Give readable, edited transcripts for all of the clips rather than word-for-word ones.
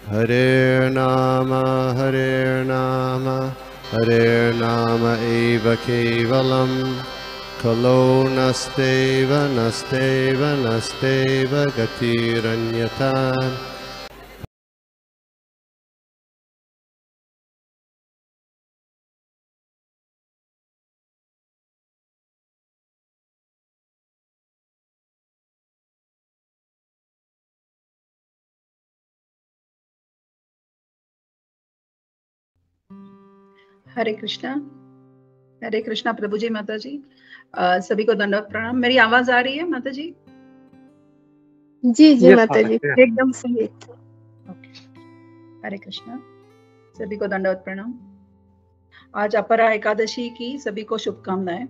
Hare Nama Hare Nama eva kevalam Kalo nasteva nasteva nasteva gatiranyata. हरे कृष्णा प्रभु जी, माता जी। सभी को दंडवत प्रणाम। मेरी आवाज आ रही है माता जी? जी जी माता जी, एकदम सही। ओके, हरे कृष्णा, सभी को दंडवत प्रणाम। आज अपरा एकादशी की सभी को शुभकामनाएं।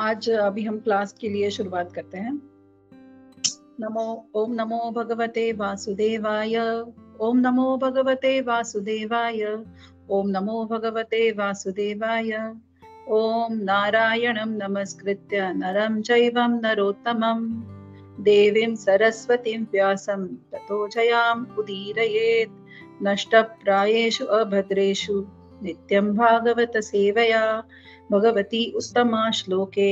आज अभी हम क्लास के लिए शुरुआत करते हैं। ओम नमो भगवते वासुदेवाय। ओम नमो भगवते वासुदेवाय। ओम नमो भगवते वासुदेवाय। ओम नारायणं नमस्कृत्य नरं चैवं नरोत्तमं देवीं सरस्वतीं व्यासं ततो जयाम् उदीरयेत्। नष्टप्रायेषु अभद्रेषु नित्यं भागवत सेवया भगवती उत्तमा श्लोके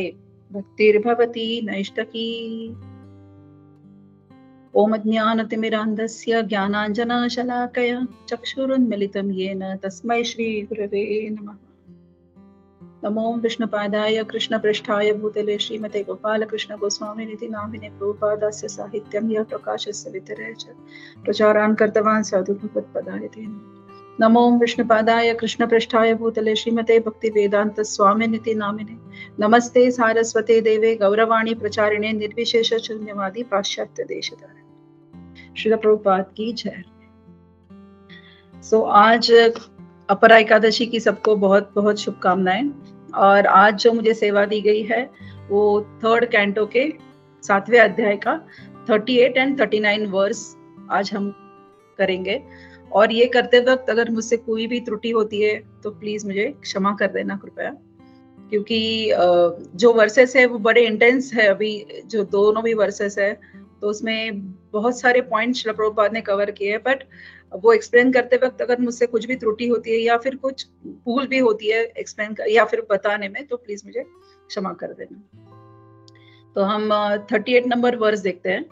भक्तिर्भवती नैष्टकी। ओम ज्ञानतिमिरान्धस्य ज्ञानाञ्जनशलाकया चक्षुरुन्मिलितं येन तस्मै श्रीगुरवे नमः। नमो विष्णुपादाय कृष्णपृष्ठाय भूतले श्रीमते गोपालकृष्ण गोस्वामिनिति नामिने प्रभुपादस्य साहित्यं यः प्रकाशस्य वितरे च प्रचारान् कृतवान् साधु भगवत्पदाय ते नमो विष्णुपादाय कृष्णपृष्ठाय भूतले श्रीमते भक्तिवेदान्त स्वामिनिति नामिने नमस्ते सारस्वते देवे गौरवाणी प्रचारिणे निर्विशेष शून्यवादी पाश्चात्य देशधारिणे। श्रील प्रभुपाद की जय। सो आज अपरा एकादशी की सबको बहुत बहुत शुभकामनाएं। और आज जो मुझे सेवा दी गई है वो 3rd कैंटो के 7वें अध्याय का 38 एंड 39 वर्स आज हम करेंगे। और ये करते वक्त अगर मुझसे कोई भी त्रुटि होती है तो प्लीज मुझे क्षमा कर देना कृपया, क्योंकि जो वर्सेस है वो बड़े इंटेंस है। अभी जो दोनों भी वर्सेस है तो उसमें बहुत सारे पॉइंट्स श्रील प्रभुपाद ने कवर किए हैं, बट वो एक्सप्लेन करते वक्त अगर मुझसे कुछ भी त्रुटि होती है या फिर कुछ भूल भी होती है एक्सप्लेन या फिर बताने में, तो प्लीज मुझे क्षमा कर देना। तो हम 38 नंबर वर्स देखते हैं।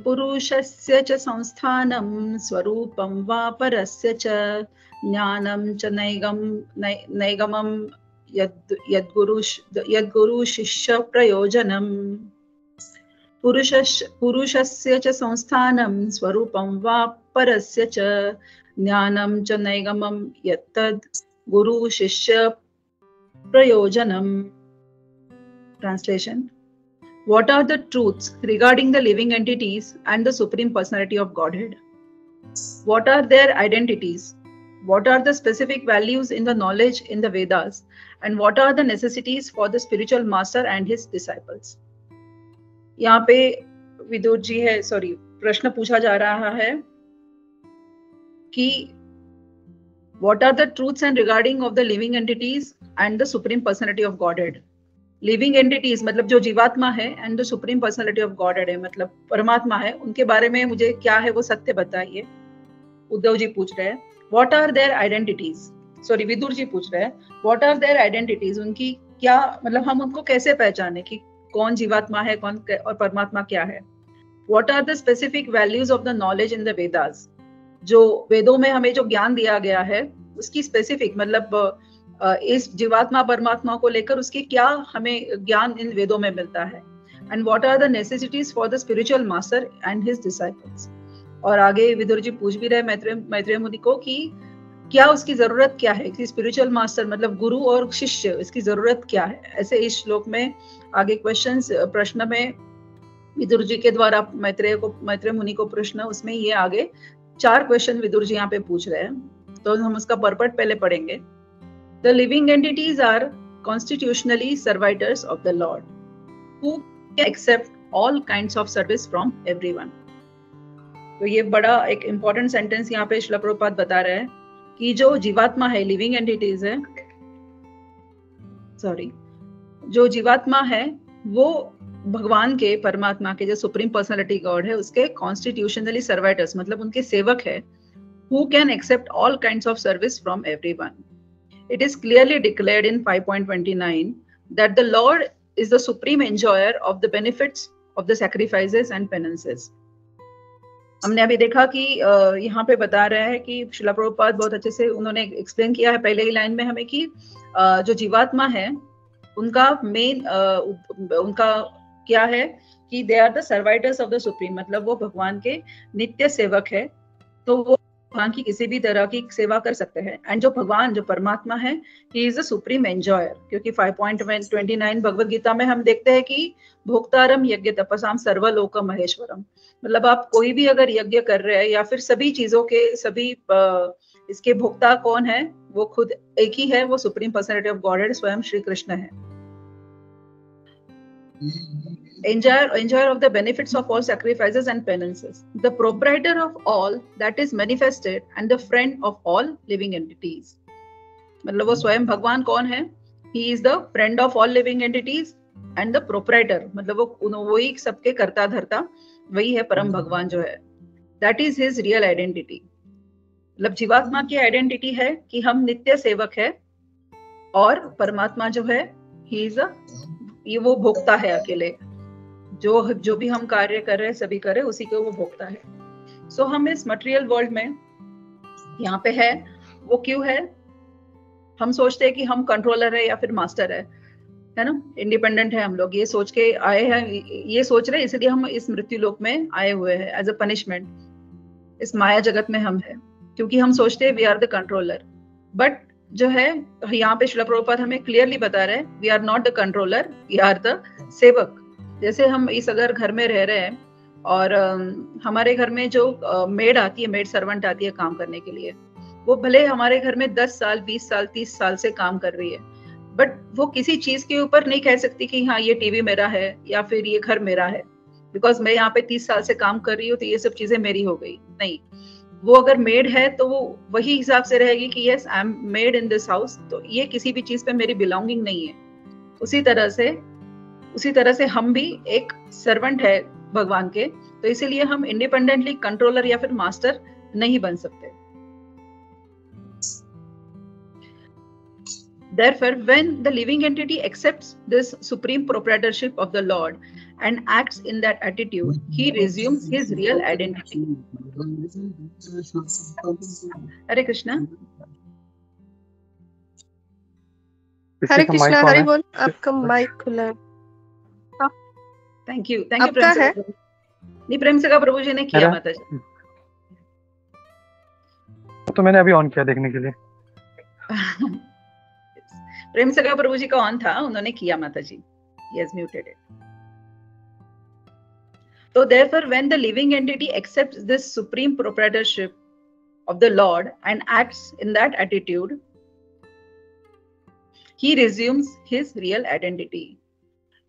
पुरुषस्य च संस्थानं स्वरूपं वा परस्य च ज्ञानं च नैगमं यद्गुरु शिष्य प्रयोजनम्। पुरुषस्य च संस्थानं स्वरूपं वा परस्य च ज्ञानं च नैगमं यत्तद् गुरु शिष्य प्रयोजनम्। Translation: What are the truths regarding the living entities and the Supreme Personality of Godhead? What are their identities? What are the specific values in the knowledge in the Vedas? And what are the necessities for the spiritual master and his disciples? यहाँ पे विदुर जी है, sorry, प्रश्न पूछा जा रहा है कि what are the truths and regarding of the living entities and the Supreme Personality of Godhead? Living entities मतलब जो जीवात्मा है and the supreme personality of godhead है मतलब परमात्मा है, उनके बारे में मुझे क्या है वो सत्य बताइए। उद्धव जी पूछ रहे हैं what are their identities, sorry Vidur ji पूछ रहे हैं व्हाट आर देयर आइडेंटिटीज, उनकी क्या मतलब हम उनको कैसे पहचाने कि कौन जीवात्मा है कौन और परमात्मा क्या है। What are the specific values of the knowledge in the Vedas, जो वेदों में हमें जो ज्ञान दिया गया है उसकी स्पेसिफिक मतलब इस जीवात्मा परमात्मा को लेकर उसकी क्या हमें ज्ञान इन वेदों में मिलता है। And what are the necessities for the spiritual master and his disciples. और आगे विदुर जी पूछ भी रहे मैत्रेय मुनि को कि क्या उसकी जरूरत क्या है, कि स्पिरिचुअल मास्टर मतलब गुरु और शिष्य इसकी जरूरत क्या है। ऐसे इस श्लोक में आगे प्रश्न में विदुर जी के द्वारा मैत्रेय मुनि को प्रश्न, उसमें ये आगे 4 क्वेश्चन विदुर जी यहाँ पे पूछ रहे हैं, तो हम उसका पर्पट पहले पढ़ेंगे। The living entities are constitutionally servitors of the Lord, who can accept all kinds of service from everyone. तो ये बड़ा एक important sentence यहाँ पे श्रील प्रभुपाद बता रहे हैं कि जो जीवात्मा है, लिविंग एंटिटीज है, सॉरी, जो जीवात्मा है वो भगवान के, परमात्मा के, जो सुप्रीम पर्सनालिटी गॉड है, उसके कॉन्स्टिट्यूशनली सर्वाइटर्स, मतलब उनके सेवक है, who can accept all kinds of service from everyone. It is clearly declared in 5.29 that the Lord is the supreme enjoyer of the benefits of the sacrifices and penances. हमने अभी देखा कि यहाँ पे बता रहा है कि श्रील प्रभुपाद बहुत अच्छे से उन्होंने एक्सप्लेन किया है पहले ही लाइन में हमें कि जो जीवात्मा है उनका मेन उनका क्या है कि they are the servitors of the supreme, मतलब वो भगवान के नित्य सेवक है, तो वो भगवान की किसी भी तरह की सेवा कर सकते हैं। एंड जो भगवान, जो परमात्मा है, he is a supreme enjoyer, क्योंकि 5.29 भगवद गीता में हम देखते हैं कि भोक्तारम यज्ञ तपसाम सर्वलोकम महेश्वरम, मतलब आप कोई भी अगर यज्ञ कर रहे हैं या फिर सभी चीजों के सभी इसके भोक्ता कौन है, वो खुद एक ही है, वो सुप्रीम पर्सनालिटी ऑफ गॉडहेड स्वयं श्री कृष्ण है। Enjoyer of the benefits of all sacrifices and penances, the proprietor of all that is manifested, and the friend of all living entities. मतलब वो स्वयं भगवान कौन है? He is the friend of all living entities and the proprietor, मतलब वो ही सबके कर्ता धर्ता, वही है परम भगवान जो है। That is his real identity. मतलब जीवात्मा की आइडेंटिटी है कि हम नित्य सेवक है, और परमात्मा जो है he is ये वो भोक्ता है अकेले, जो भी हम कार्य कर रहे हैं सभी करे उसी को वो भोगता है। सो हम इस मटेरियल वर्ल्ड में यहाँ पे है, वो क्यों है? हम सोचते हैं कि हम कंट्रोलर है या फिर मास्टर है ना, इंडिपेंडेंट है हम लोग, ये सोच के आए हैं, ये सोच रहे, इसलिए हम इस मृत्यु लोक में आए हुए हैं एज अ पनिशमेंट। इस माया जगत में हम है क्योंकि हम सोचते हैं we are the controller, but जो है यहाँ पे श्रील प्रभुपाद हमें क्लियरली बता रहे हैं, we are not the controller, we are the sevak. जैसे हम इस अगर घर में रह रहे हैं और हमारे घर में जो मेड आती है, मेड सर्वेंट आती है काम करने के लिए, वो भले हमारे घर में 10 साल 20 साल 30 साल से काम कर रही है, बट वो किसी चीज के ऊपर नहीं कह सकती कि हाँ ये टीवी मेरा है या फिर ये घर मेरा है, बिकॉज मैं यहाँ पे 30 साल से काम कर रही हूँ तो ये सब चीजें मेरी हो गई। नहीं, वो अगर मेड है तो वो वही हिसाब से रहेगी कि yes I am made in this house, तो ये किसी भी चीज पे मेरी बिलोंगिंग नहीं है। उसी तरह से हम भी एक सर्वेंट है भगवान के, तो इसीलिए हम इंडिपेंडेंटली कंट्रोलर या फिर मास्टर नहीं बन सकते। Therefore, when the living entity accepts this supreme proprietorship of the Lord and acts in that attitude, he resumes his real identity. Hare Krishna. हरे कृष्णा, हरे बोल, आपका माइक खुला है। थैंक यू प्रेम से नहीं, प्रेम से का प्रभु जी ने किया माता जी, तो मैंने अभी ऑन किया देखने के लिए। प्रेम से का प्रभु जी का ऑन था, उन्होंने किया माता जी, he has muted it. So therefore, when the living entity accepts this supreme proprietorship of the Lord and acts in that attitude, he resumes his real identity.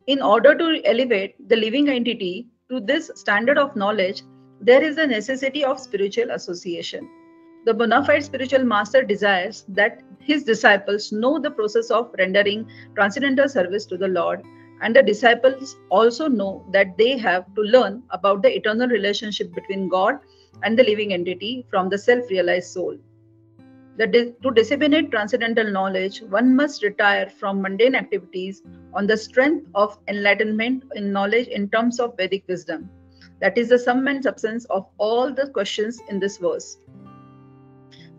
In order to elevate the living entity to this standard of knowledge, there is a necessity of spiritual association. The bona fide spiritual master desires that his disciples know the process of rendering transcendental service to the Lord, and the disciples also know that they have to learn about the eternal relationship between God and the living entity from the self-realized soul. To disseminate transcendental knowledge, one must retire from mundane activities on the strength of enlightenment in knowledge in terms of Vedic wisdom. That is the sum and substance of all the questions in this verse.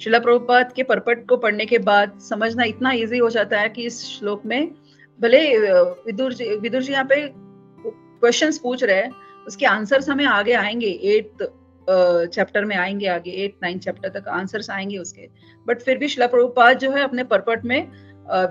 Srila Prabhupada के purport को पढ़ने के बाद समझना इतना easy हो जाता है कि इस श्लोक में भले विदुर जी यहाँ पे क्वेश्चंस पूछ रहे हैं, उसके आंसर्स हमें आगे आएंगे, 8th चैप्टर में आएंगे, आगे 8-9 चैप्टर तक आंसर्स आएंगे उसके, बट फिर भी श्रील प्रभुपाद जो है अपने परपट में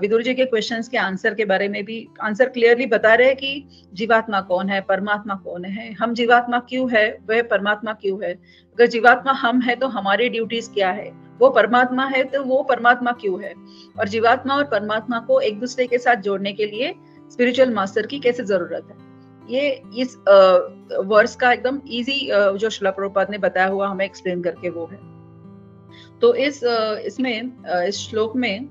विदुर जी के क्वेश्चंस के आंसर के बारे में भी आंसर क्लियरली बता रहे हैं कि जीवात्मा कौन है, परमात्मा कौन है, हम जीवात्मा क्यों है, वह परमात्मा क्यों है, अगर जीवात्मा हम है तो हमारी ड्यूटीज क्या है, वो परमात्मा है तो वो परमात्मा क्यों है, और जीवात्मा और परमात्मा को एक दूसरे के साथ जोड़ने के लिए स्पिरिचुअल मास्टर की कैसे जरूरत है। ये इस वर्स का एकदम इजी जो श्रील प्रभुपाद ने बताया हुआ हमें एक्सप्लेन करके वो है। तो इसमें इस श्लोक में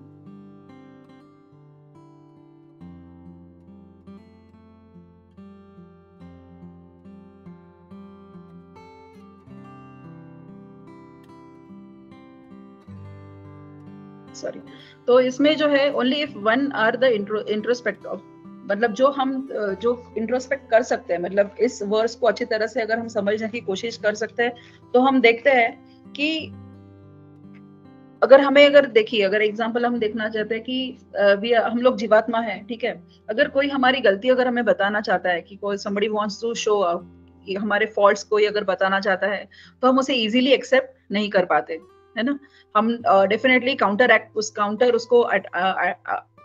सॉरी, तो इसमें जो है only if one are the introspect of, मतलब जो हम जो इंट्रोस्पेक्ट कर सकते हैं, मतलब इस वर्स को अच्छी तरह से अगर हम समझने की कोशिश कर सकते हैं, तो हम देखते हैं कि अगर देखिए, अगर एग्जांपल हम देखना चाहते हैं कि हम लोग जीवात्मा है, ठीक है, अगर कोई हमारी गलती अगर हमें बताना चाहता है, कि कोई somebody wants to show out कि हमारे फॉल्ट्स कोई अगर बताना चाहता है, तो हम उसे इजीली एक्सेप्ट नहीं कर पाते, है ना। हम डेफिनेटली काउंटर उसको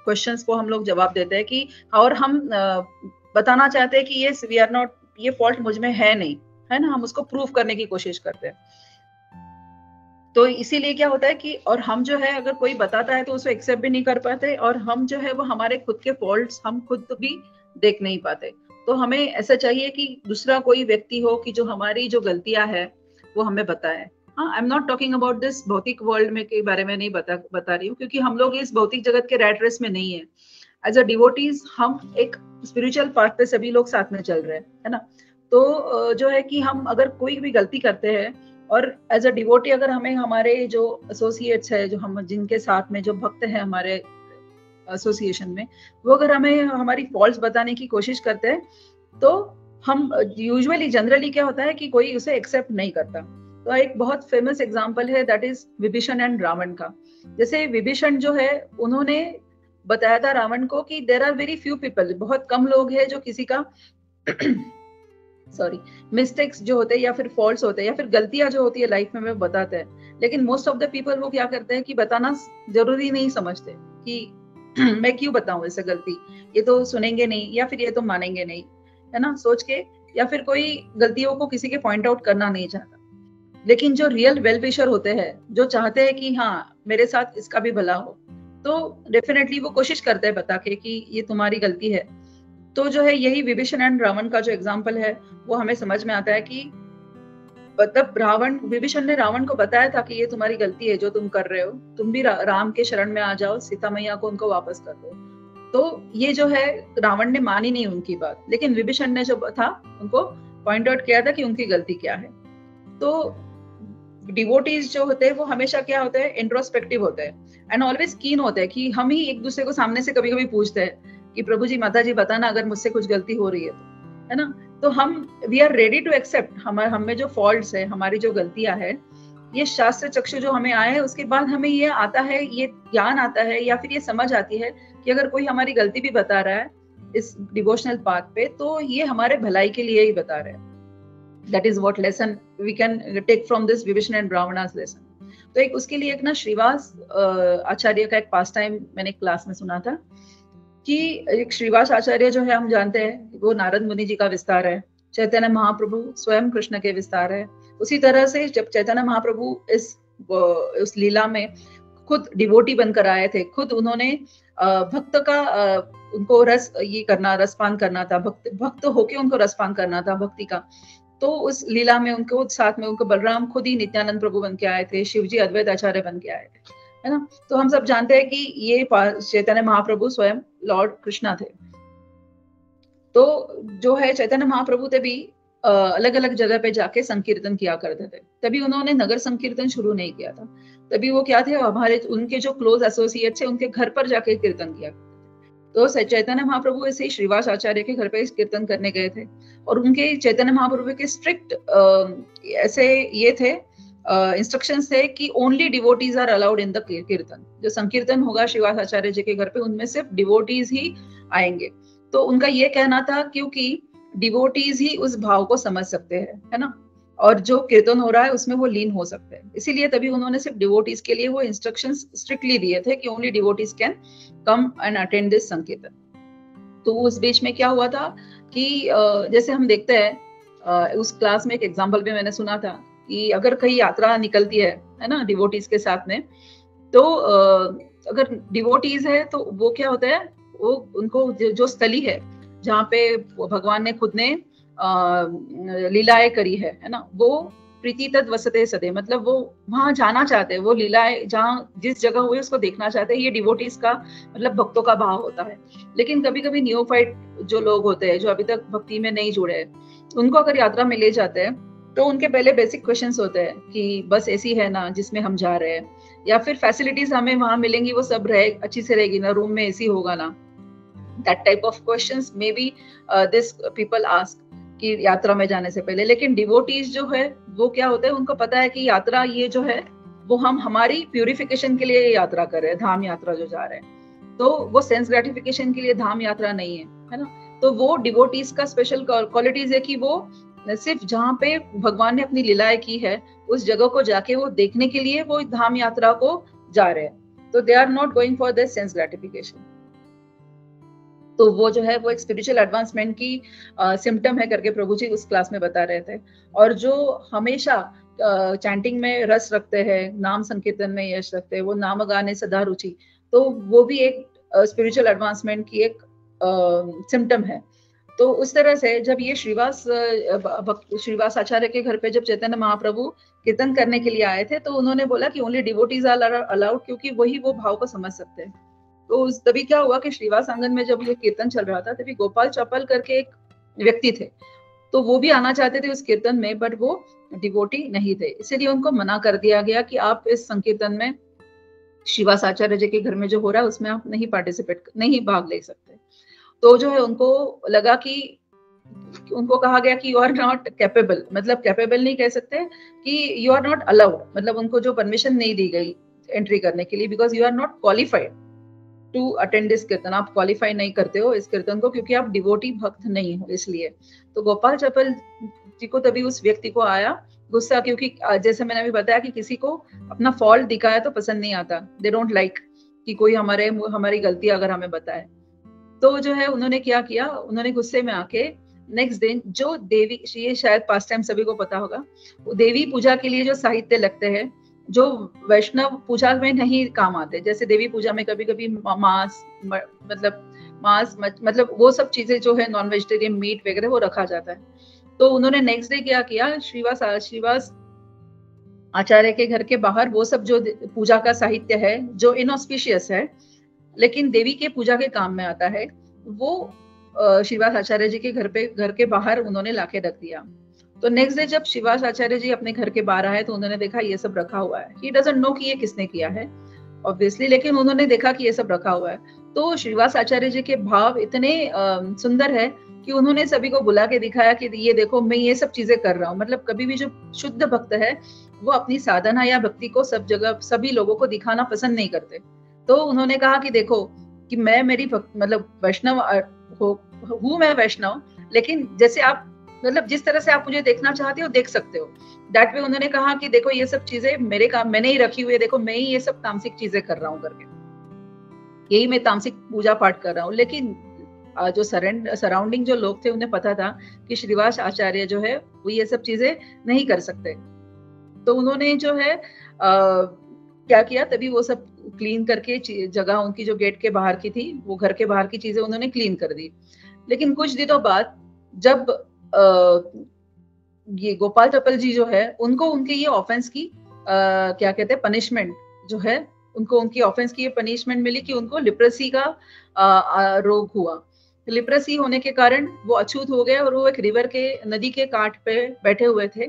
क्वेश्चंस को हम लोग जवाब देते हैं कि, और हम बताना चाहते हैं कि ये वी आर नॉट, ये फॉल्ट मुझ में है नहीं, है ना, हम उसको प्रूव करने की कोशिश करते हैं। तो इसीलिए क्या होता है कि, और हम जो है अगर कोई बताता है तो उसको एक्सेप्ट भी नहीं कर पाते, और हम जो है वो हमारे खुद के फॉल्ट्स हम खुद भी देख नहीं पाते। तो हमें ऐसा चाहिए कि दूसरा कोई व्यक्ति हो कि जो हमारी जो गलतियां है वो हमें बताए। हाँ, I am not talking about this भौतिक वर्ल्ड में के बारे में नहीं बता रही हूँ, क्योंकि हम लोग इस भौतिक जगत के रैट रेस में नहीं है। एज अ डिवोटीज हम एक स्पिरिचुअल पाथ पे सभी लोग साथ में चल रहे हैं, है ना। तो जो है कि हम अगर कोई भी गलती करते हैं, और एज अ डिवोटी अगर हमें हमारे जो एसोसिएट्स है, जो हम जिनके साथ में जो भक्त हैं हमारे एसोसिएशन में, वो अगर हमें हमारी फॉल्ट्स बताने की कोशिश करते हैं, तो हम यूजुअली जनरली क्या होता है कि कोई उसे एक्सेप्ट नहीं करता। तो एक बहुत फेमस एग्जांपल है, that is Vibhishana and Ravana का। जैसे विभीषण जो है, उन्होंने बताया था रावण को कि there are very few people, बहुत कम लोग हैं जो किसी का सॉरी मिस्टेक्स जो होते हैं या फिर फॉल्ट्स होते हैं या फिर गलतियां जो होती है लाइफ में वो बताते हैं। लेकिन मोस्ट ऑफ द पीपल वो क्या करते हैं कि बताना जरूरी नहीं समझते कि मैं क्यों बताऊं इसे गलती, ये तो सुनेंगे नहीं या फिर ये तो मानेंगे नहीं, है ना, सोच के, या फिर कोई गलतियों को किसी के पॉइंट आउट करना नहीं चाहता। लेकिन जो रियल वेल विशर होते हैं, जो चाहते हैं कि हाँ मेरे साथ इसका भी भला हो, तो डेफिनेटली वो कोशिश करते हैं बता के कि ये तुम्हारी गलती है। तो जो है यही विभीषण एंड रावण का जो एग्जाम्पल है, वो हमें समझ में आता है कि मतलब विभीषण ने रावण को बताया था कि ये तुम्हारी गलती है जो तुम कर रहे हो, तुम भी राम के शरण में आ जाओ, सीता मैया को उनको वापस कर दो। तो ये जो है रावण ने मानी नहीं उनकी बात, लेकिन विभीषण ने जो था उनको पॉइंट आउट किया था कि उनकी गलती क्या है। तो डिवोटीज जो होते हैं वो हमेशा क्या होते हैं, इंट्रोस्पेक्टिव होते हैं एंड ऑलवेज कीन होते हैं कि हम ही एक दूसरे को सामने से कभी कभी पूछते हैं कि प्रभु जी, माता जी बताना अगर मुझसे कुछ गलती हो रही है तो, है ना। तो हम we are ready to accept हमें जो फॉल्ट्स है, हमारी जो गलतियां है, ये शास्त्र चक्षु जो हमें आए हैं उसके बाद हमें ये आता है, ये ज्ञान आता है या फिर ये समझ आती है कि अगर कोई हमारी गलती भी बता रहा है इस डिवोशनल पाथ पे, तो ये हमारे भलाई के लिए ही बता रहे हैं। That is what lesson we can take from this Vibhishan and Ravana's lesson. तो एक उसके लिए एक ना श्रीवास आचार्य का एक पास टाइम मैंने क्लास में सुना था कि एक श्रीवास आचार्य जो है हम जानते हैं वो नारद मुनि जी का विस्तार है, चैतन्य महाप्रभु स्वयं कृष्ण के विस्तार है। उसी तरह से जब चैतन्य महाप्रभु उस लीला में खुद डिवोटी बनकर आए थे, खुद उन्होंने भक्त का उनको रसपान करना था, भक्त होके उनको रसपान करना था भक्ति का। तो उस लीला में उनको साथ में उनको बलराम खुद ही नित्यानंद प्रभु बन के आए थे, शिवजी अद्वैत आचार्य बन के आए थे, है ना। तो हम सब जानते हैं कि ये चैतन्य महाप्रभु स्वयं लॉर्ड कृष्णा थे। तो जो है चैतन्य महाप्रभु थे भी अलग अलग जगह पे जाके संकीर्तन किया करते थे। तभी उन्होंने नगर संकीर्तन शुरू नहीं किया था, तभी वो क्या थे, हमारे उनके जो क्लोज एसोसिएट्स है उनके घर पर जाके कीर्तन किया। तो चैतन्य महाप्रभु ऐसे ही श्रीवास आचार्य के घर पे कीर्तन करने गए थे, और उनके चैतन्य महाप्रभु के स्ट्रिक्ट ऐसे ये थे इंस्ट्रक्शंस थे कि only devotees are allowed in the kirtan. जो संकीर्तन होगा श्रीवास आचार्य जी के घर पे, उनमें सिर्फ डिवोटीज ही आएंगे। तो उनका ये कहना था क्योंकि डिवोटीज ही उस भाव को समझ सकते हैं, है ना, और जो कीर्तन हो रहा है उसमें वो लीन हो सकते हैं। इसीलिए तभी उन्होंने सिर्फ डिवोटीज के लिए वो इंस्ट्रक्शंस स्ट्रिक्टली दिए थे कि only devotees can come and attend this संकीर्तन। तो उस बीच में क्या हुआ था कि जैसे हम देखते हैं उस क्लास में एक एग्जाम्पल भी मैंने सुना था कि अगर कहीं यात्रा निकलती है ना डिवोटीज के साथ में, तो अगर डिवोटीज है तो वो क्या होता है, वो उनको जो स्थली है जहाँ पे भगवान ने खुद ने लीलाएं करी है ना, वो प्रीति तद वसते सदे, मतलब वो वहां जाना चाहते हैं, वो लीलाएं जहाँ जिस जगह हुई उसको देखना चाहते हैं। ये डिवोटीज का मतलब भक्तों का भाव होता है। लेकिन कभी कभी नियोफाइट जो लोग होते हैं, जो अभी तक भक्ति में नहीं जुड़े हैं, उनको अगर यात्रा में ले जाते हैं तो उनके पहले बेसिक क्वेश्चंस होते हैं कि बस ऐसी है ना जिसमें हम जा रहे हैं, या फिर फैसिलिटीज हमें वहां मिलेंगी वो सब रहे अच्छी से रहेगी ना, रूम में एसी होगा ना, that type of questions may be this people ask कि यात्रा में जाने से पहले। लेकिन डिवोटीज जो है वो क्या होता है, उनको पता है कि यात्रा ये जो है वो हम हमारी प्यूरिफिकेशन के लिए यात्रा कर रहे हैं, धाम यात्रा जो जा रहे हैं, तो वो सेंस ग्रेटिफिकेशन के लिए धाम यात्रा नहीं है ना। तो वो डिवोटीज का स्पेशल क्वालिटीज है कि वो सिर्फ जहाँ पे भगवान ने अपनी लीलाएं की है उस जगह को जाके वो देखने के लिए वो धाम यात्रा को जा रहे हैं, तो they are not going for this sense gratification. तो वो जो है वो एक स्पिरिचुअल एडवांसमेंट की सिम्टम है करके प्रभु जी उस क्लास में बता रहे थे। और जो हमेशा चैंटिंग में रस रखते हैं, नाम संकीर्तन में यश रखते हैं, वो नाम गाने सदा रुचि, तो वो भी एक स्पिरिचुअल एडवांसमेंट की एक सिम्टम है। तो उस तरह से जब ये श्रीवास आचार्य के घर पे जब चैतन्य महाप्रभु कीर्तन करने के लिए आए थे, तो उन्होंने बोला कि ओनली डिवोटीज आर अलाउड, क्योंकि वही वो भाव को समझ सकते हैं। तो तभी क्या हुआ कि श्रीवास आंगन में जब ये कीर्तन चल रहा था, तभी गोपाल चपल करके एक व्यक्ति थे, तो वो भी आना चाहते थे उस कीर्तन में, बट वो डिवोटी नहीं थे, इसीलिए उनको मना कर दिया गया कि आप इस संकीर्तन में श्रीवास आचार्य जी के घर में जो हो रहा है उसमें आप नहीं भाग ले सकते। तो जो है उनको लगा कि उनको कहा गया कि यू आर नॉट कैपेबल, मतलब कैपेबल नहीं कह सकते, कि यू आर नॉट अलाउड, मतलब उनको जो परमिशन नहीं दी गई एंट्री करने के लिए, because you are not qualified to attend this kirtan, आप क्वालिफाई नहीं करते हो इस कीर्तन को, क्योंकि आप डिवोटी भक्त नहीं हो इसलिए। तो गोपाल चपल जी को तभी उस व्यक्ति को आया गुस्सा, क्योंकि जैसे मैंने अभी बताया कि किसी को अपना फॉल्ट दिखाया तो पसंद नहीं आता, दे डोंट लाइक कि कोई हमारी गलती अगर हमें बताए। तो जो है उन्होंने क्या किया, उन्होंने गुस्से में आके नेक्स्ट दिन जो देवी, ये शायद पास्ट टाइम सभी को पता होगा, देवी पूजा के लिए जो साहित्य लगते हैं जो वैष्णव पूजा में नहीं काम आते, जैसे देवी पूजा में कभी कभी मांस मतलब वो सब चीजें जो है नॉन वेजिटेरियन मीट वगैरह वो रखा जाता है। तो उन्होंने नेक्स्ट डे क्या किया, श्रीवास आचार्य के घर के बाहर वो सब जो पूजा का साहित्य है जो इनऑस्पिशियस है लेकिन देवी के पूजा के काम में आता है, वो श्रीवास आचार्य जी के घर के बाहर उन्होंने लाके रख दिया। तो नेक्स्ट डे जब श्रीवास आचार्य जी अपने घर के बाहर आए तो उन्होंने देखा ये सब रखा हुआ है। ही डजंट नो कि ये किसने किया है ऑब्वियसली, लेकिन उन्होंने देखा कि ये सब रखा हुआ है। तो श्रीवास आचार्य जी के भाव इतने सुंदर है कि उन्होंने सभी को बुला के दिखाया कि ये देखो मैं ये सब चीजें कर रहा हूँ। मतलब कभी भी जो शुद्ध भक्त है वो अपनी साधना या भक्ति को सब जगह सभी लोगों को दिखाना पसंद नहीं करते। तो उन्होंने कहा कि देखो कि मैं मेरी मतलब वैष्णव हूँ, मैं वैष्णव, लेकिन जैसे आप मतलब जिस तरह से आप मुझे देखना चाहते हो देख सकते हो, दैट वे। उन्होंने कहा कि देखो ये सब चीजें मेरे काम मैंने ही रखी हुई है, देखो मैं ही ये सब तामसिक चीजें कर रहा हूँ करके, यही मैं तामसिक पूजा पाठ कर रहा हूँ। लेकिन जो सराउंडिंग जो लोग थे उन्हें पता था कि श्रीवास आचार्य जो है वो ये सब चीजें नहीं कर सकते। तो उन्होंने जो है क्या किया, तभी वो सब क्लीन करके जगह उनकी जो गेट के बाहर की थी वो घर के बाहर की चीजें उन्होंने क्लीन कर दी। लेकिन कुछ दिनों बाद जब ये गोपाल चपल जी जो है उनको उनके ये ऑफेंस की क्या कहते हैं पनिशमेंट जो है, उनको उनकी ऑफेंस की ये पनिशमेंट मिली कि उनको लिप्रेसी का रोग हुआ। लिप्रेसी होने के कारण वो अछूत हो गए और वो एक रिवर के नदी के काट पे बैठे हुए थे,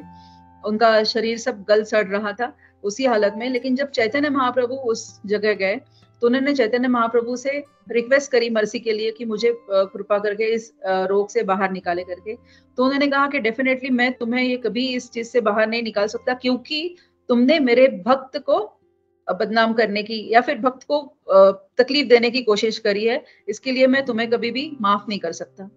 उनका शरीर सब गल सड़ रहा था उसी हालत में। लेकिन जब चैतन्य महाप्रभु उस जगह गए तो उन्होंने चैतन्य महाप्रभु से रिक्वेस्ट करी मर्सी के लिए कि मुझे कृपा करके इस रोग से बाहर निकाले करके। तो उन्होंने कहा कि डेफिनेटली मैं तुम्हें ये कभी इस चीज से बाहर नहीं निकाल सकता, क्योंकि तुमने मेरे भक्त को बदनाम करने की या फिर भक्त को तकलीफ देने की कोशिश करी है, इसके लिए मैं तुम्हें कभी भी माफ नहीं कर सकता।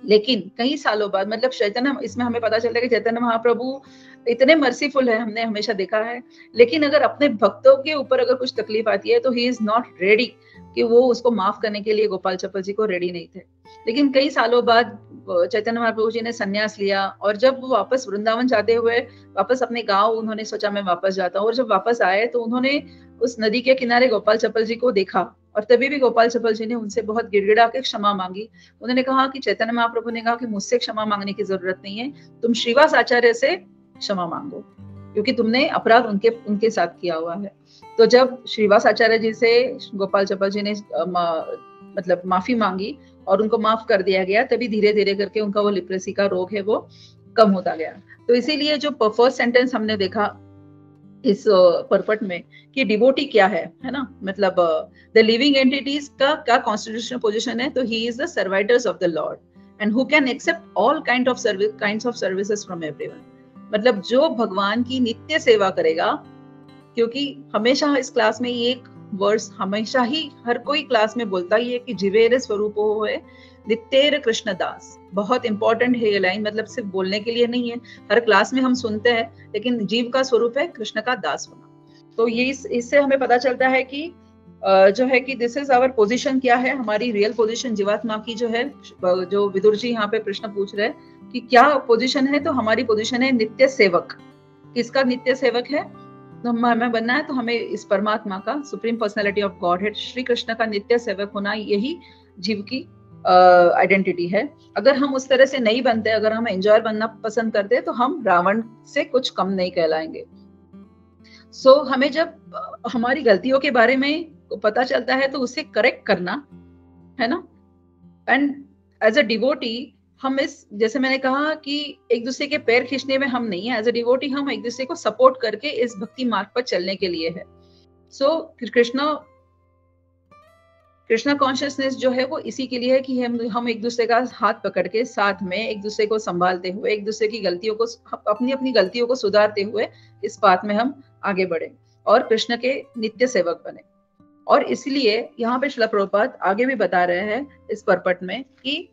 लेकिन कई सालों बाद मतलब चैतन्य, इसमें हमें पता चलता है कि चैतन्य महाप्रभु इतने मर्सीफुल है, हमने हमेशा देखा है। लेकिन अगर अपने भक्तों के ऊपर अगर कुछ तकलीफ आती है तो ही इज नॉट रेडी, कि वो उसको माफ करने के लिए गोपाल चपल जी को रेडी नहीं थे। लेकिन कई सालों बाद चैतन्य महाप्रभु जी ने संन्यास लिया और जब वो वापस वृंदावन जाते हुए वापस अपने गांव उन्होंने सोचा मैं वापस जाता हूँ, और जब वापस आए तो उन्होंने उस नदी के किनारे गोपाल चपल जी को देखा और तभी भी गोपाल चपल जी ने उनसे बहुत गिड़गिड़ा के क्षमा मांगी। उन्होंने कहा कि चैतन्य महाप्रभु ने कहा कि मुझसे क्षमा मांगने की जरूरत नहीं है, तुम श्रीवास आचार्य से क्षमा मांगो, क्योंकि तुमने अपराध उनके साथ किया हुआ है। तो जब श्रीवास आचार्य जी से गोपाल चपल जी ने मतलब माफी मांगी और उनको माफ कर दिया गया, तभी धीरे धीरे करके उनका वो लिप्रेसी का रोग है वो कम होता गया। तो इसीलिए जो फर्स्ट सेंटेंस हमने देखा इस परपट में कि डिवोटी क्या है ना, मतलब द लिविंग एंटिटीज का क्या कॉन्स्टिट्यूशनल पोजीशन है, तो he is the servitors of the lord and who can accept all kinds of services from everyone. मतलब जो भगवान की नित्य सेवा करेगा, क्योंकि हमेशा इस क्लास में ये एक वर्ड्स हमेशा ही हर कोई क्लास में बोलता ही है कि जीवेर स्वरूपो है नित्यर कृष्ण दास। बहुत इंपॉर्टेंट है ये लाइन, मतलब सिर्फ बोलने के लिए नहीं है, हर क्लास में हम सुनते हैं, लेकिन जीव का स्वरूप है कृष्ण का दास होना। तो ये इससे हमें पता चलता है कि जो है कि दिस इज आवर पोजीशन, क्या है हमारी रियल पोजीशन जीवात्मा की, जो है जो विदुर जी यहाँ पे प्रश्न पूछ रहे हैं कि क्या पोजीशन है, तो हमारी पोजीशन है नित्य सेवक। किसका नित्य सेवक है, तो हमें बनना है, तो हमें इस परमात्मा का, supreme personality of godhead Shri Krishna का नित्य सेवक होना, यही जीव की आइडेंटिटी है। अगर हम उस तरह से नहीं बनते, अगर हम एंजॉयर बनना पसंद करते, तो हम रावण से कुछ कम नहीं कहलाएंगे। सो हमें जब हमारी गलतियों के बारे में पता चलता है तो उसे करेक्ट करना है ना। एंड एज अ डिवोटी हम इस, जैसे मैंने कहा कि एक दूसरे के पैर खींचने में हम नहीं है, एज अ डिवोटी हम एक दूसरे को सपोर्ट करके इस भक्ति मार्ग पर चलने के लिए है। सो कृष्णा कॉन्शियसनेस जो है वो इसी के लिए है कि हम एक दूसरे का हाथ पकड़ के साथ में एक दूसरे को संभालते हुए, एक दूसरे की गलतियों को, अपनी गलतियों को सुधारते हुए इस बात में हम आगे बढ़े और कृष्ण के नित्य सेवक बने। और इसलिए यहाँ पे श्रील प्रभुपाद आगे भी बता रहे हैं इस परपट में कि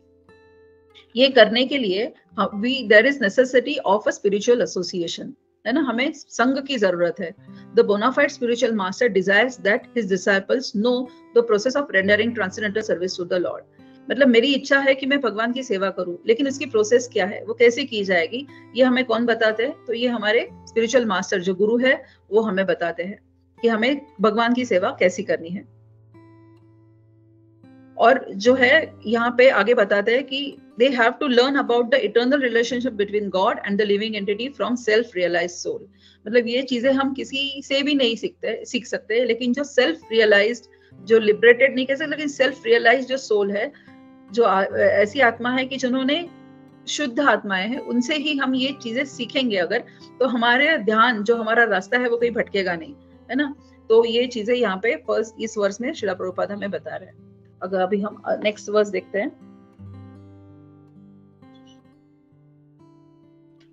ये करने के लिए there is necessity of a spiritual association, है ना, हमें संघ की जरूरत है। The bona fide spiritual master desires that his disciples know the process of rendering transcendental service to the Lord. मतलब मेरी इच्छा है कि मैं भगवान की सेवा करूं, लेकिन उसकी प्रोसेस क्या है, वो कैसे की जाएगी, ये हमें कौन बताते हैं, तो ये हमारे स्पिरिचुअल मास्टर जो गुरु है वो हमें बताते हैं कि हमें भगवान की सेवा कैसी करनी है। और जो है यहाँ पे आगे बताते हैं कि they have to learn about the eternal relationship between God and the living entity from self-realized soul। मतलब ये चीजें हम किसी से भी नहीं सीख सकते, लेकिन जो सेल्फ रियलाइज्ड, जो लिबरेटेड नहीं कह सकते, लेकिन सेल्फ रियलाइज्ड जो सोल है, जो ऐसी आत्मा है कि जिन्होंने शुद्ध आत्माएं हैं, उनसे ही हम ये चीजें सीखेंगे अगर, तो हमारे ध्यान, जो हमारा रास्ता है वो कहीं भटकेगा नहीं, है ना। तो ये चीजें यहाँ पे फर्स्ट इस वर्ष में श्रील प्रभुपाद हमें बता रहे हैं। अगर अभी हम नेक्स्ट वर्स देखते हैं,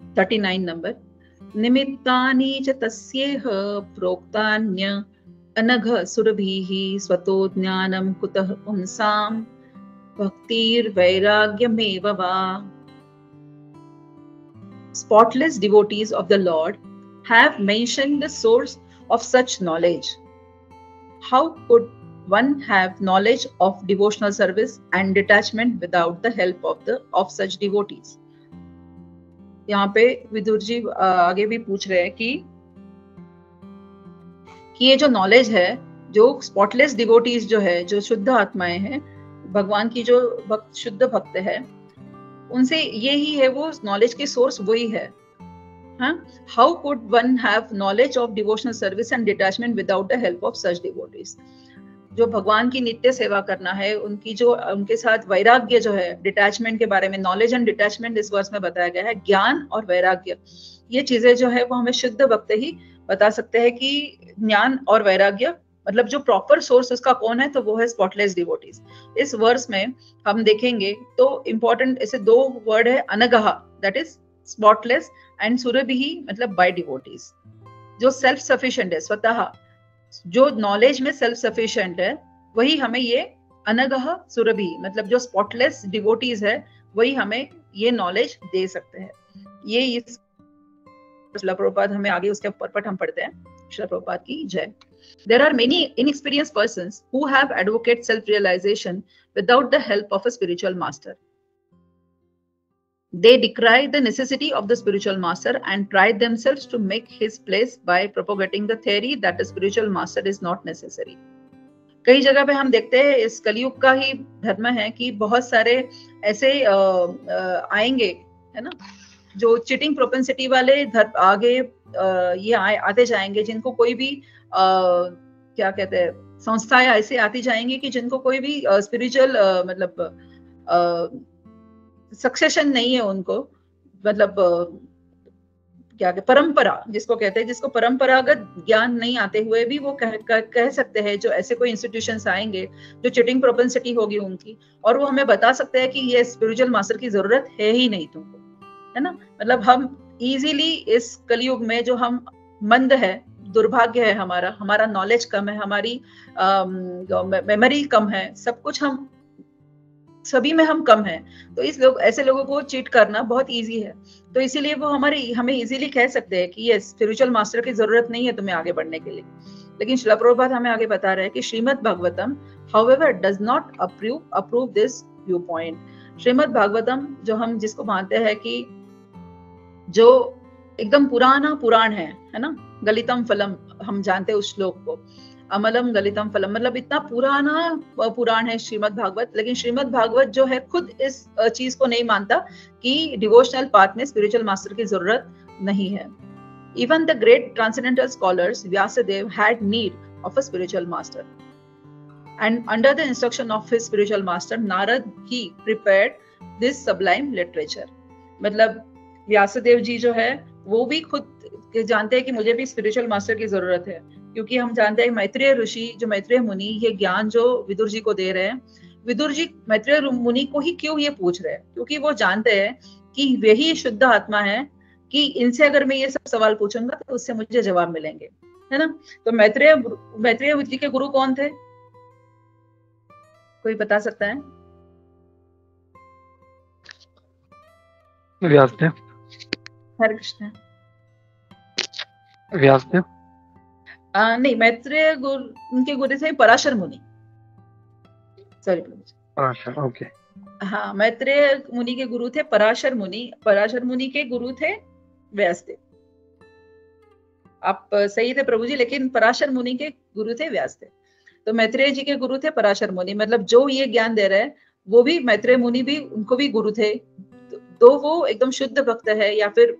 39 नंबर। निमित्तानि च तस्येह प्रोक्तान्य अनघ सुरभिः स्वतो ज्ञानं कुतः पुंसां भक्तिर्वैराग्यमेव वा। Spotless devotees of the Lord have mentioned the source of such knowledge. How could one have knowledge of devotional service and detachment without the help of such devotees? यहाँ पे विदुर जी आगे भी पूछ रहे हैं कि ये जो नॉलेज है, जो स्पॉटलेस डिवोटीज जो है, जो शुद्ध आत्माएं हैं, भगवान की जो शुद्ध भक्त है, उनसे ये ही है, वो नॉलेज की सोर्स वही है। How could one have knowledge of devotional service and detachment without the help of such devotees. जो भगवान की नित्य सेवा करना है, उनकी जो उनके साथ वैराग्य जो है, डिटैचमेंट के बारे में, नॉलेज एंड डिटैचमेंट इस वर्ष में बताया गया है। ज्ञान और वैराग्य, ये चीजें जो है वो हमें शुद्ध भक्त ही बता सकते हैं कि ज्ञान और वैराग्य, मतलब जो प्रॉपर सोर्स उसका कौन है, तो वो है स्पॉटलेस डिवोटीज। इस वर्ष में हम देखेंगे तो इंपॉर्टेंट ऐसे दो वर्ड है, अनगह दैट इज स्पॉटलेस एंड सुरभिः मतलब बाय डिवोटीज, जो सेल्फ सफिशिएंट है, स्वतः जो नॉलेज में सेल्फ सफिशिएंट है, वही हमें ये अनगह सुरभि मतलब जो स्पॉटलेस डिवोटीज है, वही हमें ये नॉलेज दे सकते हैं। ये इस श्रील प्रभुपाद हमें आगे उसके ऊपर हम पढ़ते हैं। श्रील प्रभुपाद की जय। There are many inexperienced persons who have advocated self-realization without the help of a spiritual master. They decry the necessity of the spiritual master and pride themselves to make his place by propagating the theory that the spiritual master is not necessary. कई जगह पे हम देखते हैं, इस कलयुग का ही धर्म है कि बहुत सारे ऐसे आएंगे, है ना, जो चीटिंग प्रोपेंसिटी वाले आगे ये आते जाएंगे, जिनको कोई भी क्या कहते हैं, संस्थाएं ऐसे आती जाएंगी कि जिनको कोई भी स्पिरिचुअल मतलब सक्सेशन नहीं है उनको, मतलब क्या परंपरा जिसको कहते हैं, जिसको परंपरागत ज्ञान नहीं आते हुए भी वो कह सकते हैं, जो ऐसे कोई इंस्टीट्यूशंस आएंगे जो चिटिंग प्रोपेंसिटी होगी उनकी, और वो हमें बता सकते हैं कि ये स्पिरिचुअल मास्टर की जरूरत है ही नहीं तुमको, है ना। मतलब हम इजीली इस कलयुग में जो हम मंद है, दुर्भाग्य है, हमारा नॉलेज कम है, हमारी मेमोरी कम है, सब कुछ हम सभी में हम कम हैं, तो ऐसे लोगों को चीट करना बहुत इजी है। तो इसीलिए वो हमें इजीली कह सकते हैं कि ये स्पिरिचुअल मास्टर की जरूरत नहीं है तुम्हें आगे बढ़ने के लिए। लेकिन श्रील प्रभुपाद हमें आगे बता रहे हैं कि Shrimad Bhagavatam however does not approve this view point. Shrimad Bhagavatam जो हम जिसको मानते हैं कि जो एकदम पुराना पुराण है ना, गलितम फलम, हम जानते हैं उस श्लोक को, अमलम गलितम फलम, मतलब इतना पुराना पुराण है श्रीमद् भागवत। लेकिन श्रीमद् भागवत जो है खुद इस चीज को नहीं मानता कि डिवोशनल पाथ में स्पिरिचुअल मास्टर की जरूरत नहीं है। Even the great transcendental scholars Vyasadeva had need of a spiritual master, and under the instruction of his spiritual master Narada he prepared this sublime literature. मतलब व्यासदेव जी जो है वो भी खुद जानते हैं कि मुझे भी स्पिरिचुअल मास्टर की जरूरत है, क्योंकि हम जानते हैं मैत्रेय ऋषि, जो मैत्रेय मुनि ये ज्ञान जो विदुर जी को दे रहे हैं, विदुर जी मैत्रेय मुनि को ही क्यों ये पूछ रहे हैं, क्योंकि वो जानते हैं कि वही शुद्ध आत्मा है, कि इनसे अगर मैं ये सब सवाल पूछूंगा तो उससे मुझे जवाब मिलेंगे, है ना। तो मैत्रेय जी के गुरु कौन थे, कोई बता सकता है? व्यासदेव। हरे कृष्ण। व्यासदेव नहीं, मैत्रेय उनके गुरु थे पराशर मुनि, सॉरी पराशर, ओके। हाँ, मैत्रेय मुनि के गुरु थे पराशर मुनि, पराशर मुनि के गुरु थे व्यासदेव। आप सही थे प्रभु जी, लेकिन पराशर मुनि के गुरु थे व्यासदेव। तो मैत्रेय जी के गुरु थे पराशर मुनि, मतलब जो ये ज्ञान दे रहे हैं वो भी मैत्रेय मुनि भी, उनको भी गुरु थे। तो वो एकदम शुद्ध भक्त है या फिर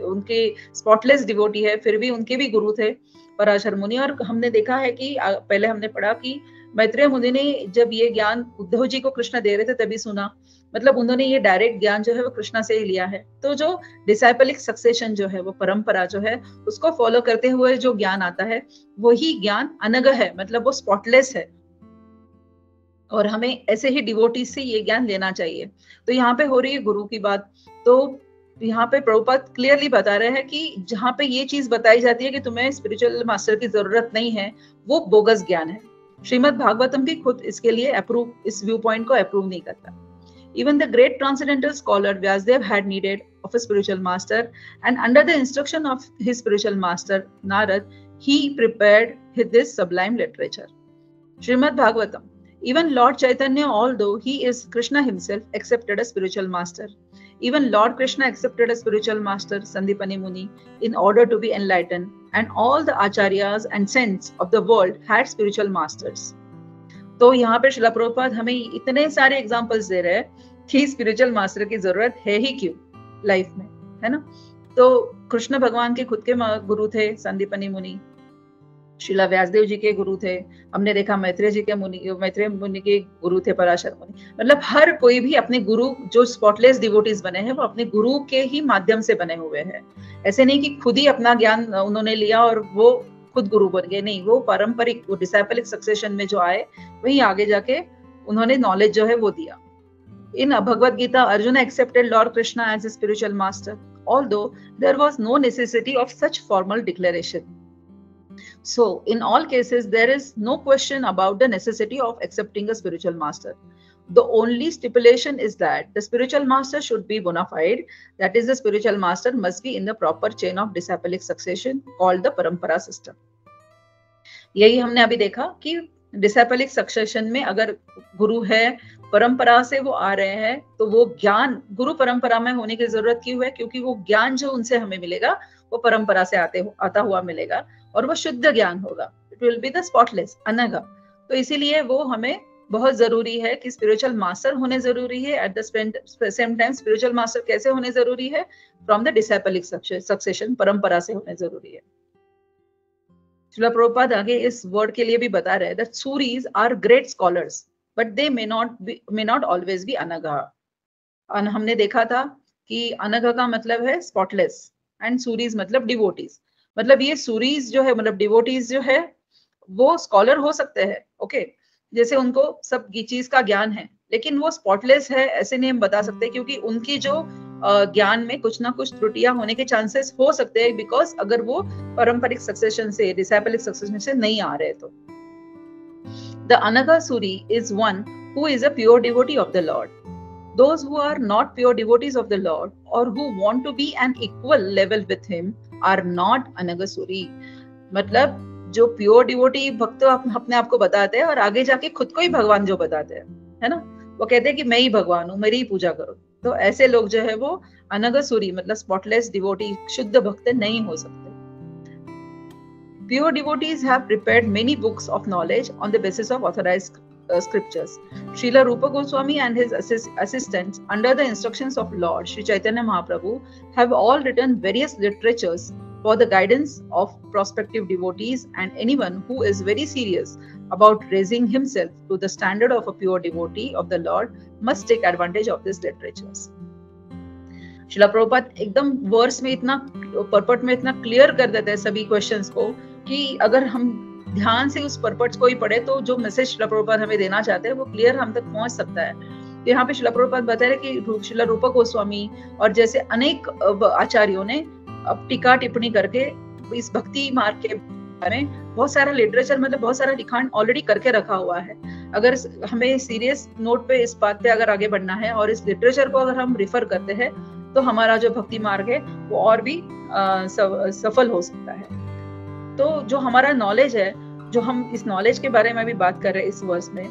उनके स्पॉटलेस डिवोटी है, फिर भी उनके भी गुरु थे पराशर मुनि। और हमने देखा है कि पहले हमने पढ़ा कि मैत्रेय मुनि ने जब ये ज्ञान उद्धव जी को कृष्ण दे रहे थे तभी सुना, मतलब उन्होंने ये डायरेक्ट ज्ञान जो है वो कृष्ण से ही लिया है। तो जो डिसाइपलिक सक्सेशन जो है, वो परंपरा जो है, उसको फॉलो करते हुए जो ज्ञान आता है वही ज्ञान अनग है, मतलब वो स्पॉटलेस है, और हमें ऐसे ही डिवोटी से ये ज्ञान लेना चाहिए। तो यहाँ पे हो रही है गुरु की बात। तो यहाँ पे प्रभुपाद क्लियरली बता रहे हैं कि जहाँ पे ये चीज बताई जाती है कि तुम्हें स्पिरिचुअल मास्टर की जरूरत नहीं है, वो बोगस ज्ञान है। श्रीमद् भागवतम भी खुद इसके लिए इस व्यू पॉइंट को अप्रूव नहीं करता। Even the great transcendental scholar Vyasdev had needed of a spiritual master, and under the instruction of his spiritual master Narad, he prepared this sublime literature. Srimad Bhagavatam. Even Lord Chaitanya, although he is Krishna himself, accepted a spiritual master. Even Lord Krishna accepted a spiritual master, Sandipani Muni, in order to be enlightened, and all the acharyas and saints of the world had spiritual masters. तो यहाँ पे श्रील प्रभुपाद हमें इतने सारे examples दे रहे हैं कि spiritual master की जरूरत है ही क्यों लाइफ में, है ना। तो कृष्ण भगवान के खुद के गुरु थे संदीपनी मुनि, श्रीला व्यासदेव जी के गुरु थे, हमने देखा मैत्रेय मुनि के गुरु थे पराशर मुनि। मतलब हर कोई भी अपने गुरु, जो स्पॉटलेस डिवोटीज बने हैं, वो अपने गुरु के ही माध्यम से बने हुए हैं। ऐसे नहीं कि खुद ही अपना ज्ञान उन्होंने लिया और वो खुद गुरु बन गए, नहीं, वो पारंपरिक, वो डिसाइपलिक सक्सेशन में जो आए वही आगे जाके उन्होंने नॉलेज जो है वो दिया। In Bhagavad Gita, Arjun accepted lord Krishna as a spiritual master, although there was no necessity of such formal declaration. So, in all cases, there is no question about the necessity of accepting a spiritual master. The only stipulation is that the spiritual master should be bona fide. That is, the spiritual master must be in the proper chain of disciplic succession called the parampara system. यही हमने अभी देखा कि डिसाइपलिक succession में अगर गुरु है, परंपरा से वो आ रहे हैं, तो वो ज्ञान गुरु परंपरा में होने की जरूरत क्यों है? क्योंकि वो ज्ञान जो उनसे हमें मिलेगा वो परंपरा से आता हुआ मिलेगा, और वो शुद्ध ज्ञान होगा। It will be the spotless, अनगा। तो इसीलिए वो हमें बहुत जरूरी है कि स्पिरिचुअल मास्टर होने जरूरी है। At the same time spiritual master कैसे होने जरूरी है? फ्रॉम द डिसाइपलिक सक्सेशन, परंपरा से होने जरूरी है। श्रील प्रभुपाद आगे इस वर्ड के लिए भी बता रहे हैं that suris are great scholars but they may not always be anagha. हमने देखा था कि अनघा का मतलब है स्पॉटलेस, एंड सूरीज मतलब डिवोटीज। मतलब ये सूरीज जो है मतलब डिवोटीज जो है वो स्कॉलर हो सकते हैं, ओके, जैसे उनको सब चीज का ज्ञान है, लेकिन वो स्पॉटलेस है ऐसे नहीं हम बता सकते, क्योंकि उनकी जो ज्ञान में कुछ ना कुछ त्रुटियां होने के चांसेस हो सकते हैं, बिकॉज अगर वो पारंपरिक सक्सेशन से डिसाइपलिक सक्सेशन से नहीं आ रहे तो। The Anagasuri is one who is a pure devotee of the Lord. Those who are not pure devotees of the Lord or who want to be an equal level with him are not Anagasuri. मतलब जो pure devotee भक्त अपने आप को बताते हैं और आगे जाके खुद को ही भगवान जो बताते हैं, है ना, वो कहते हैं कि मैं ही भगवान हूँ, मेरी ही पूजा करो, तो ऐसे लोग जो है वो अनगसुरी मतलब स्पॉटलेस डिवोटी, शुद्ध भक्त नहीं हो सकते। Pure devotees have prepared many books of knowledge on the basis of authorized scriptures. Srila Rupa Goswami and his assistants, under the instructions of Lord Sri Chaitanya Mahaprabhu, have all written various literatures for the guidance of prospective devotees, and anyone who is very serious about raising himself to the standard of a pure devotee of the Lord must take advantage of these literatures. शिला प्रभुपाद एकदम verse में इतना पर्पट में इतना clear कर देते हैं सभी questions को कि अगर हम ध्यान से उस पर्पट्स को ही पढ़े तो जो मैसेज शिला प्रभुपाद हमें देना चाहते हैं वो क्लियर हम तक पहुंच सकता है। तो यहाँ पे शिला प्रभुपाद बता रहे कि शिला रूपा गोस्वामी और जैसे अनेक आचार्यों ने अब टीका टिप्पणी करके इस भक्ति मार्ग के बारे में बहुत सारा लिटरेचर मतलब बहुत सारा लिखाण ऑलरेडी करके रखा हुआ है। अगर हमें सीरियस नोट पे इस बात पे अगर आगे बढ़ना है और इस लिटरेचर को अगर हम रिफर करते हैं तो हमारा जो भक्ति मार्ग है वो और भी सफल हो सकता है। तो जो हमारा नॉलेज है, जो हम इस नॉलेज के बारे में भी बात कर रहे हैं इस वर्ष में,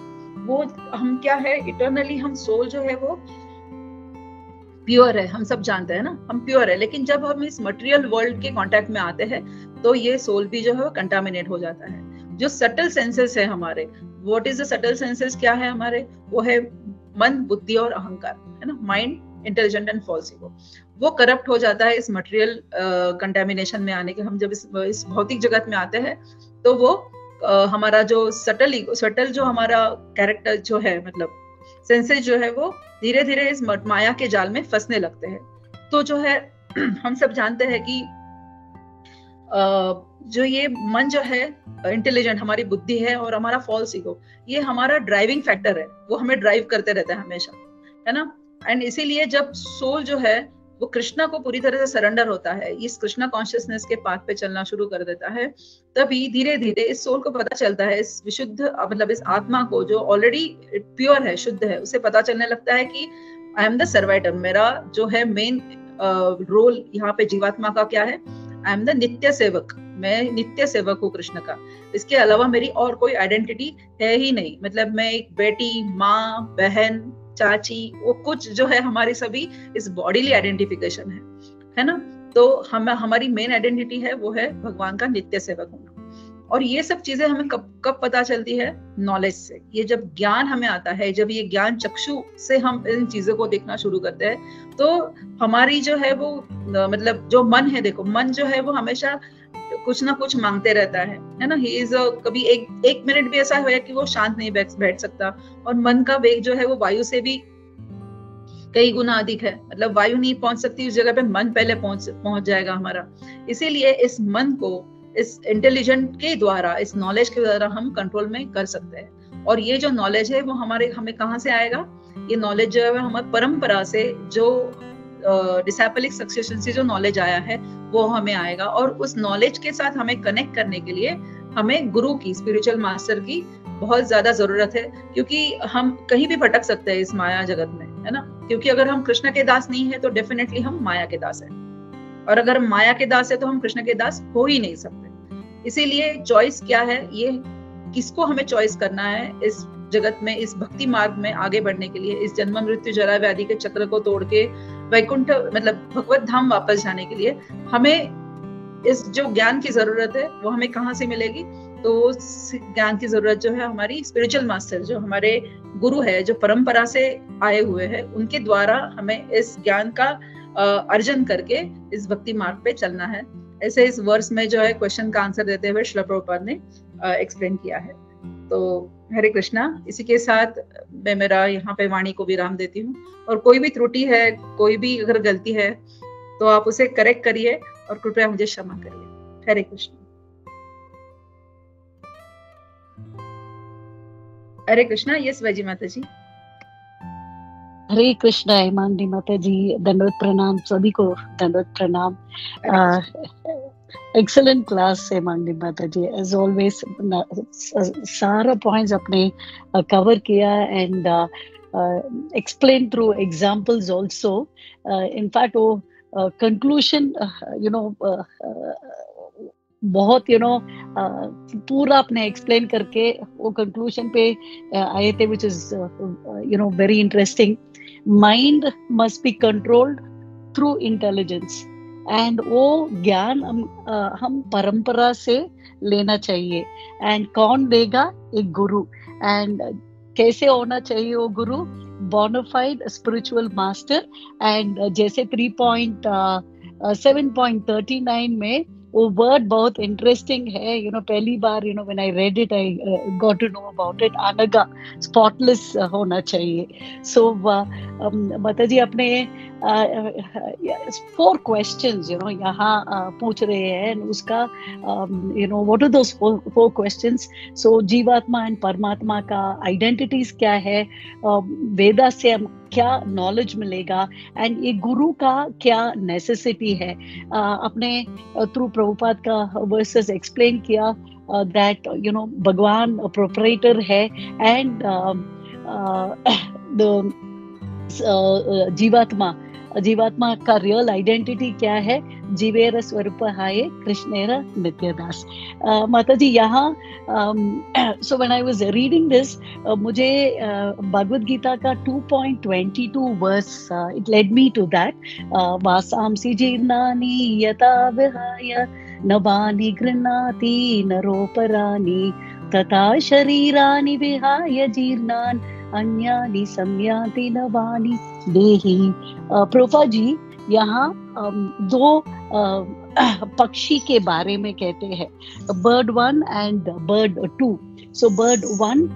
वो हम क्या है, इटर्नली हम सोल जो है वो प्योर है, हम सब जानते हैं ना, हम प्योर है, लेकिन जब हम इस मटेरियल वर्ल्ड के कांटेक्ट में आते हैं तो ये सोल भी जो है वो कंटामिनेट हो जाता है। जो सटल सेंसेस है हमारे, what is the subtle senses, क्या है हमारे, वो है मन, बुद्धि और अहंकार, है ना, mind, intelligent and false ego, वो करप्ट हो जाता है इस मटेरियल कंटेमिनेशन में आने के। हम जब इस भौतिक जगत में आते हैं तो वो हमारा जो सटल ईगो, सटल जो हमारा कैरेक्टर जो है मतलब सेंसेस जो है वो धीरे धीरे इस माया के जाल में फंसने लगते हैं। तो जो है हम सब जानते हैं कि जो ये मन जो है इंटेलिजेंट, हमारी बुद्धि है, और हमारा फॉल्स ईगो, ये हमारा ड्राइविंग फैक्टर है, वो हमें ड्राइव करते रहता है हमेशा, है ना। एंड इसीलिए जब सोल जो है वो कृष्णा को पूरी तरह से सरेंडर होता है, इस कृष्णा कॉन्शियसनेस के पाथ पे चलना शुरू कर देता है, तभी धीरे धीरे इस सोल को पता चलता है, इस विशुद्ध मतलब इस आत्मा को जो ऑलरेडी प्योर है, शुद्ध है, उसे पता चलने लगता है कि आई एम द सर्वाइवर, मेरा जो है मेन रोल यहाँ पे जीवात्मा का क्या है, आई एम द नित्य सेवक, मैं नित्य सेवक हूँ कृष्ण का, इसके अलावा मेरी और कोई आइडेंटिटी है ही नहीं। मतलब मैं एक बेटी, माँ, बहन, चाची, वो कुछ जो है हमारी सभी इस बॉडीली आइडेंटिफिकेशन है ना। तो हमारी मेन आइडेंटिटी है वो है भगवान का नित्य सेवक होना। और ये सब चीजें हमें कब पता चलती है, नॉलेज से। ये जब ज्ञान हमें आता है, जब ये ज्ञान चक्षु से हम इन चीजों को देखना शुरू करते हैं, तो हमारी जो है वो मतलब जो मन है, देखो मन जो है वो हमेशा कुछ ना कुछ मांगते रहता है ना। ही इज कभी एक मिनट भी ऐसा है कि वो शांत नहीं बैठ सकता, और मन का वेग जो है वो वायु से भी कई गुना अधिक है। मतलब वायु नहीं पहुंच सकती उस जगह पे, मन पहले पहुंच जाएगा हमारा। इसीलिए इस मन को इस इंटेलिजेंट के द्वारा, इस नॉलेज के द्वारा हम कंट्रोल में कर सकते हैं। और ये जो नॉलेज है वो हमें कहाँ से आएगा, ये नॉलेज जो है हमारी परंपरा से, जो डिसाइपलिक सक्सेशन से जो नॉलेज आया है वो हमें आएगा। और उस नॉलेज के साथ हमें कनेक्ट करने के लिए हमें गुरु की, स्पिरिचुअल मास्टर की बहुत ज्यादा जरूरत है, क्योंकि हम कहीं भी भटक सकते हैं इस माया जगत में, है ना। क्योंकि अगर हम कृष्ण के दास नहीं है तो डेफिनेटली हम माया के दास है, और अगर हम माया के दास है तो हम कृष्ण के दास हो ही नहीं सकते। इसीलिए चॉइस क्या है, ये किसको हमें चॉइस करना है इस जगत में, इस भक्ति मार्ग में आगे बढ़ने के लिए, इस जन्म मृत्यु जरा व्याधि के चक्र को तोड़ के वैकुंठ मतलब भगवत धाम वापस जाने के लिए हमें इस जो ज्ञान की जरूरत है वो हमें कहाँ से मिलेगी। तो ज्ञान की जरूरत जो है हमारी स्पिरिचुअल मास्टर, जो हमारे गुरु है, जो परंपरा से आए हुए हैं, उनके द्वारा हमें इस ज्ञान का अर्जन करके इस भक्ति मार्ग पे चलना है। ऐसे इस वर्ष में जो है क्वेश्चन का आंसर देते हुए श्रील प्रभुपाद ने एक्सप्लेन किया है। तो हरे कृष्णा, इसी के साथ मैं मेरा यहाँ पे वाणी को विराम देती हूँ। और कोई भी त्रुटि है, कोई भी अगर गलती है तो आप उसे करेक्ट करिए, और कृपया मुझे क्षमा करिए। हरे कृष्ण। हरे कृष्णा। यस वैजी माता जी। हरे कृष्णा हेमांगी माता जी, दंडवत प्रणाम सभी को, दंडवत प्रणाम। एक्सेलेंट क्लास हेमांगी माता जी, एज ऑलवेज सारा पॉइंट्स आपने कवर किया and explain through examples also. In fact वो कंक्लूजन बहुत पूरा आपने एक्सप्लेन करके वो कंक्लूजन पे आए थे, which is very interesting. Mind must be controlled through intelligence, and वो ज्ञान हम परंपरा से लेना चाहिए। एंड कौन देगा? एक गुरु। एंड कैसे होना चाहिए वो गुरु? Bonafide spiritual master. एंड जैसे 7.39 में वो वर्ड बहुत इंटरेस्टिंग है, पहली बार when I read it I got to know about it. अनगा, स्पॉटलेस होना चाहिए। सो माता जी अपने 4 क्वेश्चंस यहाँ पूछ रहे हैं, उसका व्हाट आर दोस 4 क्वेश्चंस? सो जीवात्मा एंड परमात्मा का आइडेंटिटीज क्या है, वेदा से हम क्या नॉलेज मिलेगा, एंड ये गुरु का क्या नेसेसिटी है। अपने थ्रू प्रभुपाद का वर्सेस एक्सप्लेन किया दैट भगवान प्रोपरेटर है, एंड द जीवात्मा का रियल आइडेंटिटी क्या है? जीवेर स्वरूप हाय कृष्णेर नित्यदास। माता जी यहाँ so when I was reading this, मुझे भगवद गीता का 2.22 verse it led me to that. वासांसि जीर्णानि यथा विहाय नवानि गृह्णाति नरोपराणि तथा शरीराणि विहाय जीर्णान् अन्यानि संयाति नवानि देहि। प्रोफा जी यहाँ 2 पक्षी के बारे में कहते हैं, bird 1 and bird 2। So bird 1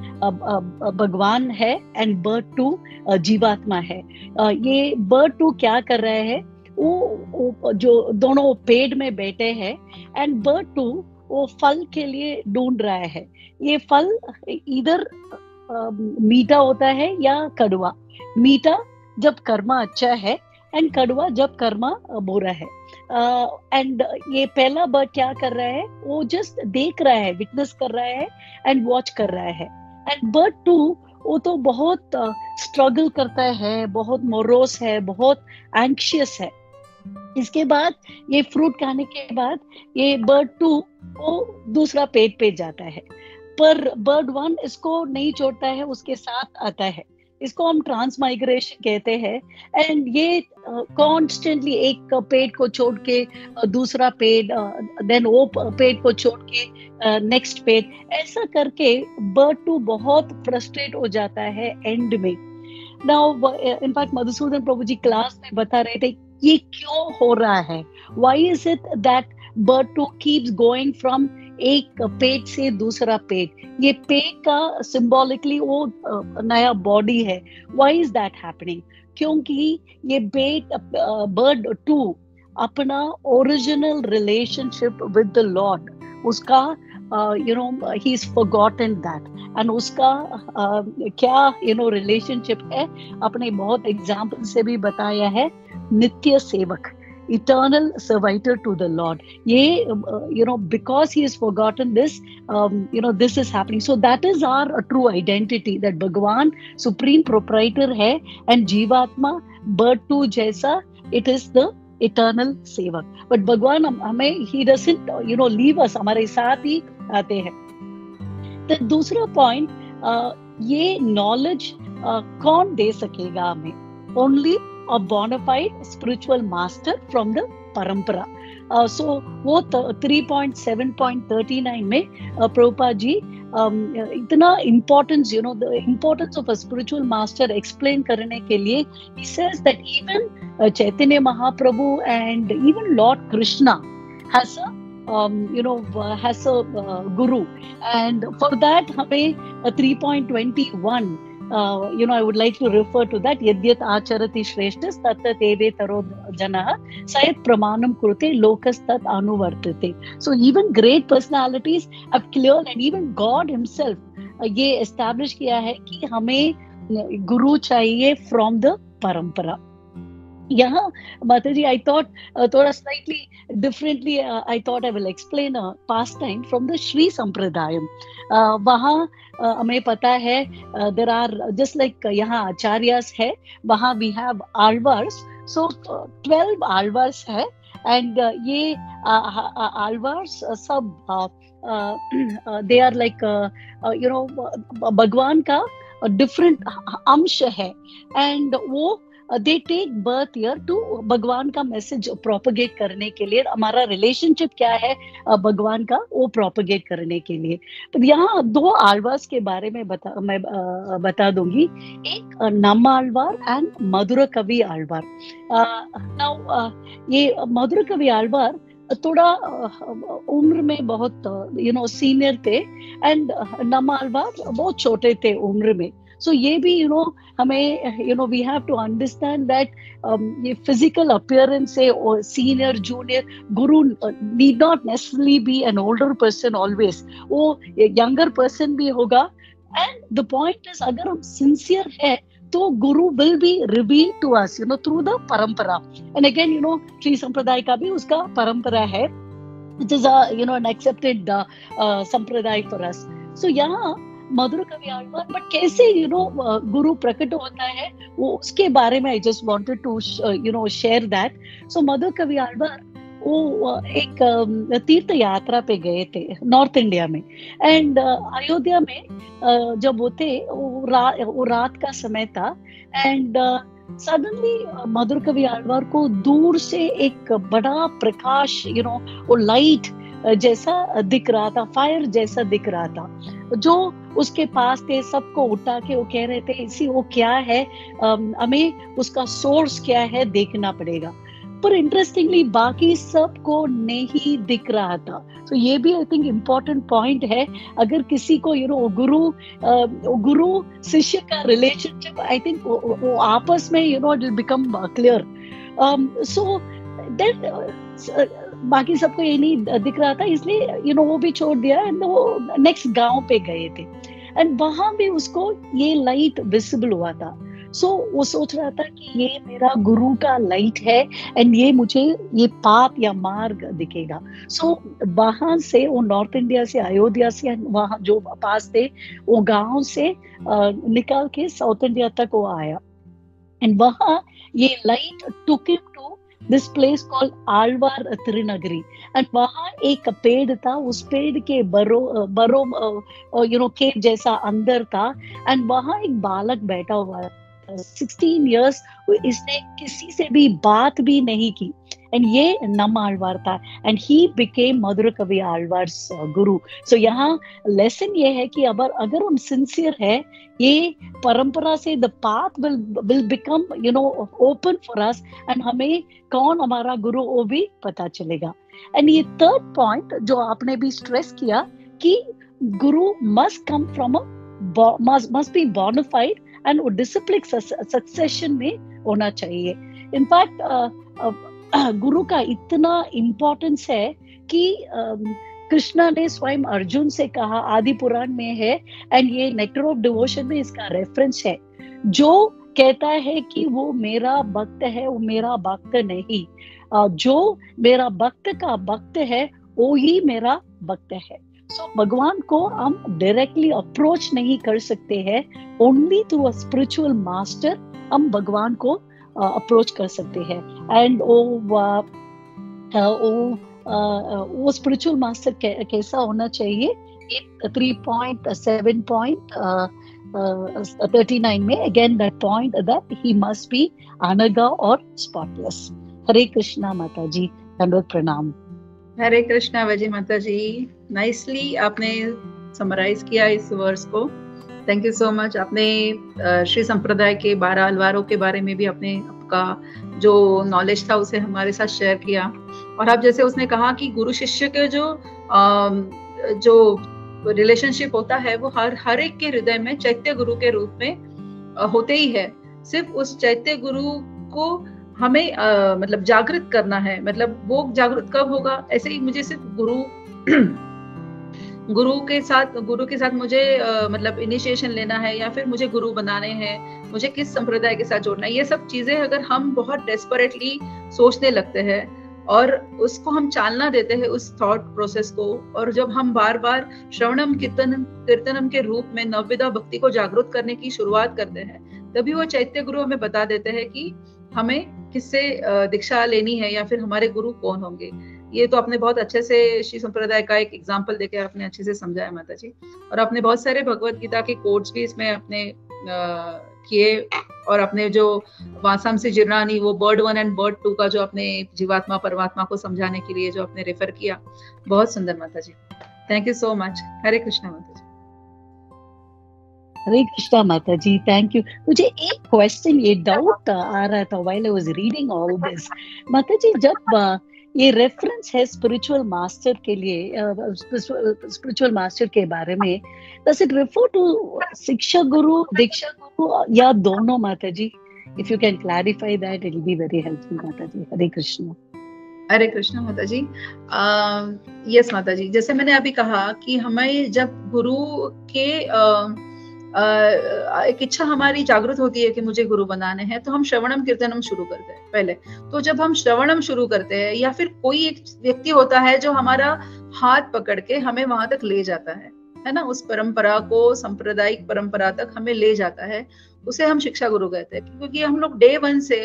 भगवान है एंड बर्ड 2 जीवात्मा है। ये बर्ड 2 क्या कर रहे हैं? वो जो दोनों पेड़ में बैठे हैं, एंड बर्ड 2 वो फल के लिए ढूंढ रहा है। ये फल इधर मीठा होता है या कड़वा? मीठा जब कर्मा अच्छा है, एंड कड़वा जब कर्मा बुरा है। एंड ये पहला बर्ड क्या कर रहा है? वो जस्ट देख रहा है, विटनेस कर रहा है एंड वॉच कर रहा है। एंड बर्ड 2 वो तो बहुत स्ट्रगल करता है, बहुत मोरोस है, बहुत एंक्शियस है। इसके बाद ये फ्रूट खाने के बाद ये बर्ड 2 वो दूसरा पेड़ पे जाता है, पर बर्ड 1 इसको नहीं छोड़ता है, उसके साथ आता है। इसको हम ट्रांसमाइग्रेशन कहते हैं। एंड ये कॉन्स्टेंटली एक पेड़ को छोड़ के दूसरा पेड़, देन वो पेड़ को छोड़ के नेक्स्ट पेड़, ऐसा करके बर्ड 2 बहुत फ्रस्ट्रेट हो जाता है एंड में। नाउ इनफैक्ट मधुसूदन प्रभु जी क्लास में बता रहे थे ये क्यों हो रहा है। Why is it that bird 2 keeps going from एक पेट से दूसरा पेट? ये पेट का सिंबॉलिकली वो नया बॉडी है। Why is that happening? क्योंकि ये बर्ड 2 अपना original relationship with the Lord, उसका he is forgotten that, and उसका क्या रिलेशनशिप है, अपने बहुत एग्जाम्पल से भी बताया है। नित्य सेवक, eternal servitor to the Lord. Because he has forgotten this, this is happening. So that is our true identity, that Bhagwan supreme proprietor hai, and Jivatma bird 2 jaisa, it is the eternal sevak. But Bhagwan hame, he doesn't leave us, हमारे साथ ही आते हैं। तो दूसरा point, ये knowledge कौन दे सकेगा हमें? Only a bona fide spiritual master from the parampara. So वो 3.7.39 में प्रभुपाद जी इतना importance, the importance of a spiritual master explain करने के लिए he says that even Chaitanya Mahaprabhu and even Lord Krishna has a has a guru, and for that हमें 3.21 I would like to refer to that. Yadyat acharati shreshtas tattat eve taro janah sayat pramanam kurte lokas tat anuvartate. So even great personalities have cleared, and even God himself ये establish किया है कि हमें गुरु चाहिए from the परंपरा. यहाँ माता जी, I thought थोड़ा slightly differently, I thought I will explain a pastime from the Shri Sampradayam. वहाँ हमें पता है there are just like यहाँ आचार्यस है, वहाँ we have alvars, so 12 alvars है, and ये alvars सब they are like भगवान का different अंश है, and वो they take birth here to भगवान का मैसेज प्रोपगेट करने के लिए. हमारा रिलेशनशिप क्या है भगवान का, वो प्रोपगेट करने के लिए. तो यहाँ 2 आलवार्स के बारे में मैं बता दूंगी. एक नम आलवार एंड मधुर कवि आलवार. ये मधुर कवि आलवार थोड़ा उम्र में बहुत सीनियर थे, एंड नम आलवार बहुत छोटे थे उम्र में. So ये भी हमें we have to understand that ये physical appearance से और senior junior guru need not necessarily be an older person always. वो younger person भी होगा, and the point is अगर हम sincere है तो guru will be revealed to us through the parampara. And again Sri Sampradaya का भी उसका परंपरा है, which is an accepted sampradaya for us. So यहाँ मधुर कवि आलवार, बट कैसे गुरु प्रकट होता है वो उसके बारे में I just wanted to share that. So Madhura Kavi Alvar वो एक तीर्थ यात्रा पे गए थे नॉर्थ इंडिया में, एंड अयोध्या में जब वो थे वो रात का समय था, एंड सडनली मधुर कवि आलवार को दूर से एक बड़ा प्रकाश वो लाइट जैसा दिख रहा था, फायर जैसा दिख रहा था. जो उसके पास थे सबको उठा के वो कह रहे थे इसी वो क्या है, हमें उसका सोर्स क्या है देखना पड़ेगा. पर इंटरेस्टिंगली बाकी सबको नहीं दिख रहा था. तो ये भी आई थिंक इम्पोर्टेंट पॉइंट है. अगर किसी को गुरु शिष्य का रिलेशनशिप, आई थिंक वो आपस में it will become clear. So then बाकी सबको ये नहीं दिख रहा था, इसलिए वो भी छोड़ दिया, एंड वो नेक्स्ट गांव पे गए थे, एंड वहां भी उसको ये लाइट विजिबल हुआ था. सो वो सोच रहा था कि ये मेरा गुरु का लाइट है, एंड ये मुझे ये पाथ या मार्ग दिखेगा. सो वहां से वो नॉर्थ इंडिया से, अयोध्या से, वहां जो पास थे वो गांव से निकल के साउथ इंडिया तक वो आया, एंड वहां ये light took him to this place called Alvar Tirunagari, and वहाँ एक पेड़ था, उस पेड़ के बरो केव जैसा अंदर था, एंड वहाँ एक बालक बैठा हुआ था 16 years. इसने किसी से भी बात भी नहीं की, एंड ये नम आलवार था, एंड ही बिकेम मधुर कवि आलवार्स गुरु. सो यहाँ लेसन ये है कि अगर हम सिंसियर है, ये परंपरा से the path will become open for us, and हमें कौन हमारा गुरु वो भी पता चलेगा. एंड ये थर्ड पॉइंट जो आपने भी स्ट्रेस किया कि guru must come from must be bona fide, and वो डिसिप्लिन सक्सेशन में होना चाहिए. इनफैक्ट गुरु का इतना इम्पोर्टेंस है कि कृष्णा ने स्वयं अर्जुन से कहा, आदि पुराण में है, एंड ये नेक्टर ऑफ डिवोशन में इसका रेफरेंस है, जो कहता है कि वो मेरा भक्त है, वो मेरा भक्त नहीं. जो मेरा भक्त का भक्त है वो ही मेरा भक्त है. सो भगवान को हम डायरेक्टली अप्रोच नहीं कर सकते हैं, only through a spiritual master हम भगवान को अप्रोच कर सकते हैं. एंड वो स्पिरिचुअल मास्टर कैसा होना चाहिए, 3.7.39 में again that point that he must be अनगा और स्पॉटलेस. हरे कृष्णा माता जी, दंडवत प्रणाम. हरे कृष्णा वजी माता जी, नाइसली आपने समराइज किया इस वर्स को. Thank you so much. आपने श्री संप्रदाय के 12 अलवारों के बारे में भी आपने आपका जो नॉलेज था उसे हमारे साथ शेयर किया. और आप जैसे उसने कहा कि गुरु शिष्य के जो रिलेशनशिप होता है वो हर एक के हृदय में चैत्य गुरु के रूप में होते ही है, सिर्फ उस चैत्य गुरु को हमें मतलब जागृत करना है। मतलब वो जागृत कब होगा, ऐसे ही मुझे सिर्फ गुरु के साथ मुझे मतलब इनिशिएशन लेना है, या फिर मुझे गुरु बनाने हैं, मुझे किस संप्रदाय के साथ जोड़ना है, ये सब चीजें अगर हम बहुत डेस्परेटली सोचने लगते हैं और उसको हम चालना देते हैं उस थॉट प्रोसेस को, और जब हम बार बार श्रवणम कीर्तनम के रूप में नवविधा भक्ति को जागृत करने की शुरुआत करते हैं, तभी वो चैत्य गुरु हमें बता देते हैं कि हमें किससे दीक्षा लेनी है या फिर हमारे गुरु कौन होंगे। ये तो आपने बहुत अच्छे से श्री संप्रदाय का एक एग्जाम्पल देके आपने अच्छे से समझाया माता जी, और आपने बहुत सारे भगवत गीता के कोट्स भी इसमें अपने किए, और अपने जो वासांसी जीर्णानि वो बर्ड 1 एंड बर्ड 2 का जो अपने जीवात्मा परमात्मा को समझाने के लिए जो आपने रेफर किया, बहुत सुंदर माता ji, thank you so much. हरे कृष्णा माता जी। हरे कृष्णा माता जी, थैंक यू। मुझे एक क्वेश्चन, ये डाउट आ रहा था while I was reading all this. माता जी, जब ये रेफरेंस है स्पिरिचुअल मास्टर के लिए, स्पिरिचुअल मास्टर के बारे में, डज इट रेफर टू शिक्षा गुरु, दीक्षा गुरु, या दोनों माता ji? If you can clarify that, it will be very helpful माता जी। हरे कृष्णा। हरे कृष्णा माता जी। यस माता जी, जैसे मैंने अभी कहा कि हमें जब गुरु के एक इच्छा हमारी जागृत होती है कि मुझे गुरु बनाने हैं, तो हम श्रवणम कीर्तनम शुरू करते हैं पहले। तो जब हम श्रवणम शुरू करते हैं, या फिर कोई एक व्यक्ति होता है जो हमारा हाथ पकड़ के हमें वहां तक ले जाता है ना, उस परंपरा को, सांप्रदायिक परंपरा तक हमें ले जाता है, उसे हम शिक्षा गुरु कहते हैं। क्योंकि हम लोग डे 1 से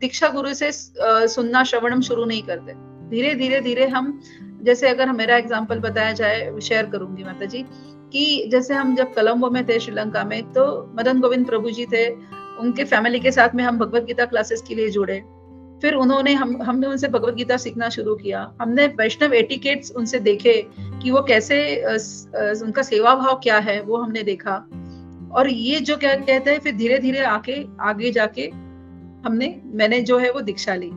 दीक्षा गुरु से सुनना, श्रवणम शुरू नहीं करते। धीरे धीरे हम, जैसे अगर मेरा एग्जाम्पल बताया जाए, शेयर करूंगी माता जी, कि जैसे हम जब कोलंबो में थे श्रीलंका में, तो मदन गोविंद प्रभु जी थे, उनके फैमिली के साथ में हम भगवत गीता क्लासेस के लिए जुड़े। फिर उन्होंने हमने उनसे भगवत गीता सीखना शुरू किया। हमने वैष्णव एटिकेट्स उनसे देखे कि वो कैसे, उनका सेवा भाव क्या है, वो हमने देखा। और ये जो क्या कहते हैं, फिर धीरे धीरे आगे जाके मैंने जो है वो दीक्षा ली,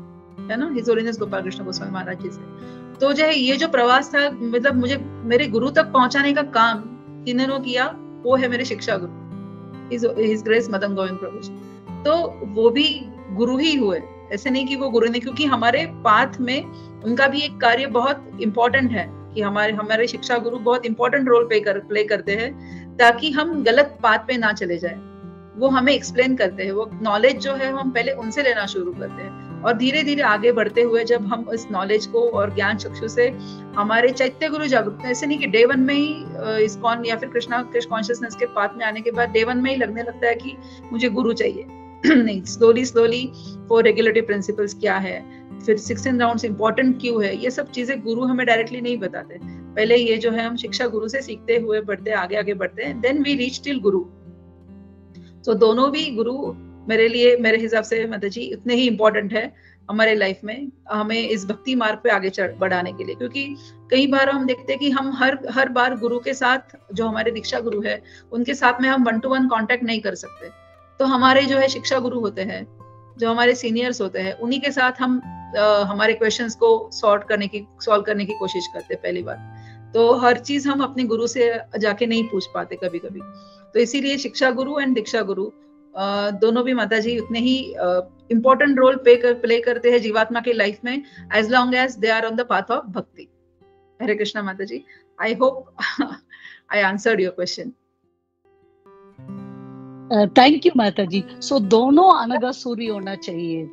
है ना, हिज होलीनेस गोपाल कृष्ण गोस्वामी महाराज जी से। तो जो है ये जो प्रवास था, मतलब मुझे मेरे गुरु तक पहुंचाने का काम किन्होंने किया, वो है मेरे शिक्षा गुरु, हिज ग्रेस मदन गोविंद प्रभु जी। तो वो भी गुरु ही हुए, ऐसे नहीं कि वो गुरु नहीं, क्योंकि हमारे पाथ में उनका भी एक कार्य बहुत इंपॉर्टेंट है कि हमारे शिक्षा गुरु बहुत इंपॉर्टेंट रोल प्ले करते हैं, ताकि हम गलत पाथ पे ना चले जाए। वो हमें एक्सप्लेन करते हैं, वो नॉलेज जो है हम पहले उनसे लेना शुरू करते हैं, और धीरे धीरे आगे बढ़ते हुए जब हम इस नॉलेज को और ज्ञान चक्षु से हमारे चैत्य गुरु जागरूक, ऐसे नहीं कि डे 1 में ही इस्कॉन या फिर कृष्ण कॉन्शियसनेस के पाथ में आने के बाद डे 1 में ही लगने लगता है कि मुझे गुरु चाहिए। नहीं, स्लोली 4 रेगुलेटरी प्रिंसिपल्स क्या है, फिर 16 राउंड्स इंपॉर्टेंट क्यों है, ये सब चीजें गुरु हमें डायरेक्टली नहीं बताते। पहले ये जो है हम शिक्षा गुरु से सीखते हुए बढ़ते आगे बढ़ते हैं, देन वी रीच टिल गुरु। तो दोनों भी गुरु मेरे हिसाब से माता जी उतने ही इम्पोर्टेंट है हमारे लाइफ में, हमें इस भक्ति मार्ग पे आगे बढ़ाने के लिए। क्योंकि कई बार हम देखते हैं कि हम हर बार गुरु के साथ, जो हमारे दीक्षा गुरु है, उनके साथ में हम 1-to-1 कांटेक्ट नहीं कर सकते। तो हमारे जो है शिक्षा गुरु होते हैं, जो हमारे सीनियर्स होते हैं, उन्हीं के साथ हम हमारे क्वेश्चंस को सॉल्व करने की कोशिश करते हैं पहली बार। तो हर चीज हम अपने गुरु से जाके नहीं पूछ पाते कभी कभी। तो इसीलिए शिक्षा गुरु एंड दीक्षा गुरु दोनों भी माता जी उतने ही इम्पोर्टेंट रोल प्ले करते हैं जीवात्मा की लाइफ में, as long as they are on the path of bhakti. Hare Krishna माता ji, I hope I answered your question. Thank you माता जी। सो दोनों अनगासुरी होना चाहिए।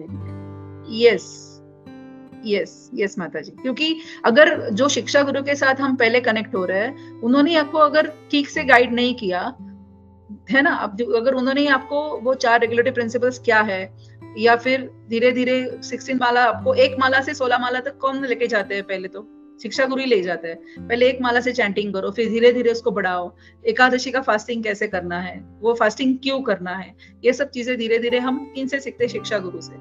यस माता जी, क्योंकि अगर जो शिक्षा गुरु के साथ हम पहले कनेक्ट हो रहे हैं, उन्होंने आपको अगर ठीक से गाइड नहीं किया है ना, अब अगर उन्होंने आपको वो 4 रेगुलेटरी प्रिंसिपल्स क्या है, या फिर धीरे धीरे 16 माला, आपको 1 माला से 16 माला तक कौन लेके जाते हैं, पहले तो शिक्षा गुरु ही ले जाते हैं। पहले 1 माला से चैंटिंग करो, फिर धीरे धीरे उसको बढ़ाओ। एकादशी का फास्टिंग कैसे करना है, वो फास्टिंग क्यों करना है, ये सब चीजें धीरे धीरे हम किन से सीखते हैं, शिक्षा गुरु से।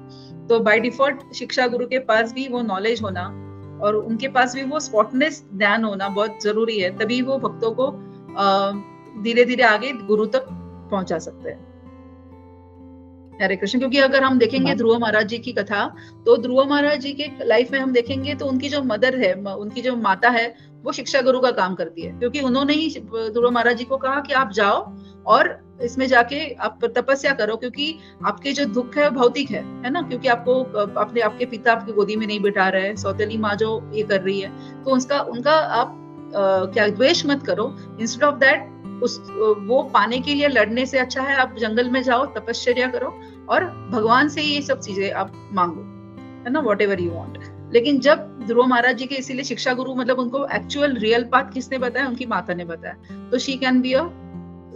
तो बाय डिफॉल्ट शिक्षा गुरु के पास भी वो नॉलेज होना और उनके पास भी वो स्पॉटनेस ज्ञान होना बहुत जरूरी है, तभी वो भक्तों को धीरे धीरे आगे गुरु तक पहुंचा सकते हैं। हरे कृष्ण। क्योंकि अगर हम देखेंगे ध्रुव महाराज जी की कथा, तो ध्रुव महाराज जी के लाइफ में हम देखेंगे तो उनकी जो मदर है, उनकी जो माता है, वो शिक्षा गुरु का काम करती है, क्योंकि उन्होंने ही ध्रुव महाराज जी को कहा कि आप जाओ और इसमें जाके आप तपस्या करो, क्योंकि आपके जो दुख है भौतिक है ना, क्योंकि आपको अपने आपके पिता आपकी गोदी में नहीं बिठा रहे हैं, सौतेली माँ जो ये कर रही है, तो उनका आप क्या द्वेष मत करो। इंस्टेड ऑफ दैट वो पाने के लिए लड़ने से अच्छा है आप जंगल में जाओ, तपश्चर्या करो और भगवान से ये सब चीजें आप मांगो, है ना, वॉट एवर यू वॉन्ट। लेकिन जब ध्रुव महाराज जी के इसीलिए शिक्षा गुरु मतलब उनको एक्चुअल रियल पाथ किसने बताया, उनकी माता ने बताया, तो she can be a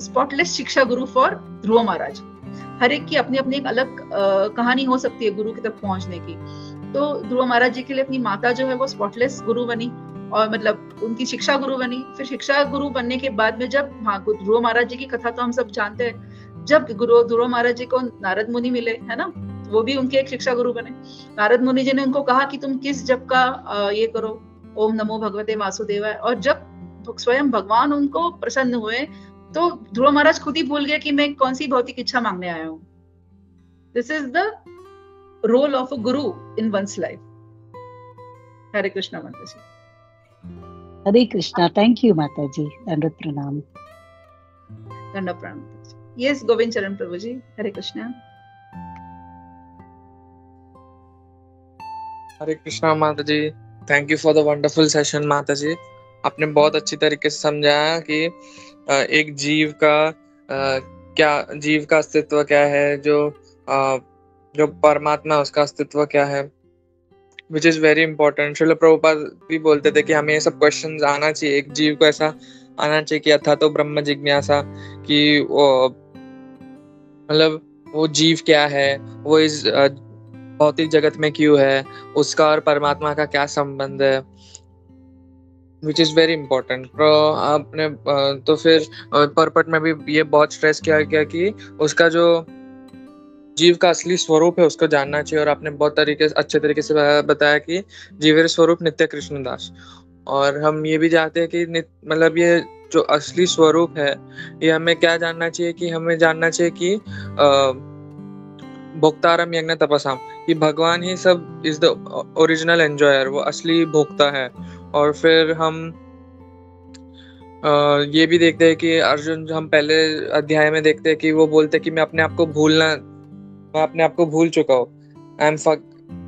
spotless शिक्षा गुरु फॉर ध्रुव महाराज। हर एक की अपनी अपनी एक अलग कहानी हो सकती है गुरु की तक पहुंचने की। तो ध्रुव महाराज जी के लिए अपनी माता जो है वो स्पॉटलेस गुरु बनी, और मतलब उनकी शिक्षा गुरु बनी। फिर शिक्षा गुरु बनने के बाद में जब ध्रुव महाराज जी की कथा तो हम सब जानते हैं, जब ध्रुव महाराज जी को नारद मुनि मिले, है ना, वो भी उनके एक शिक्षा गुरु बने। नारद मुनि जी ने उनको कहा कि तुम किस जप का ये करो, ओम नमो भगवते वासुदेवाय, और जब स्वयं भगवान उनको प्रसन्न हुए तो ध्रुव महाराज खुद ही भूल गए कि मैं कौन सी भौतिक इच्छा मांगने आया हूँ। This is the role of a guru in one's life. Hare Krishna माता जी। हरे कृष्णा। थैंक यू माता जी, दंडवत प्रणाम। दंडवत प्रणाम। यस गोविंद चरण प्रभु जी, हरे कृष्णा। हरे कृष्णा माता ji, thank you for the wonderful session माता जी। आपने बहुत अच्छी तरीके से समझाया कि एक जीव का अस्तित्व क्या है, जो परमात्मा उसका अस्तित्व क्या है, which is very important. Srila Prabhupada भी बोलते थे कि हमें ये सब क्वेश्चंस आना चाहिए, एक जीव को ऐसा आना चाहिए कि अथा तो ब्रह्म जिज्ञासा, कि वो मतलब वो जीव क्या है, वो इस भौतिक जगत में क्यों है, उसका और परमात्मा का क्या संबंध है, विच इज वेरी इंपॉर्टेंट। आपने तो फिर परपट में भी ये बहुत स्ट्रेस किया गया कि उसका जो जीव का असली स्वरूप है उसको जानना चाहिए, और आपने बहुत अच्छे तरीके से बताया कि जीवेर स्वरूप नित्य कृष्णदास। और हम ये भी जानते हैं कि मतलब ये जो असली स्वरूप है ये हमें क्या जानना चाहिए, कि हमें जानना चाहिए कि भोक्तारम यज्ञ तपसाम, कि भगवान ही सब इज द ओरिजिनल एंजॉयर, वो असली भोक्ता है। और फिर हम ये भी देखते हैं कि अर्जुन, हम पहले अध्याय में देखते हैं कि वो बोलते हैं कि मैं अपने आप को भूल चुका हूँ, आई एम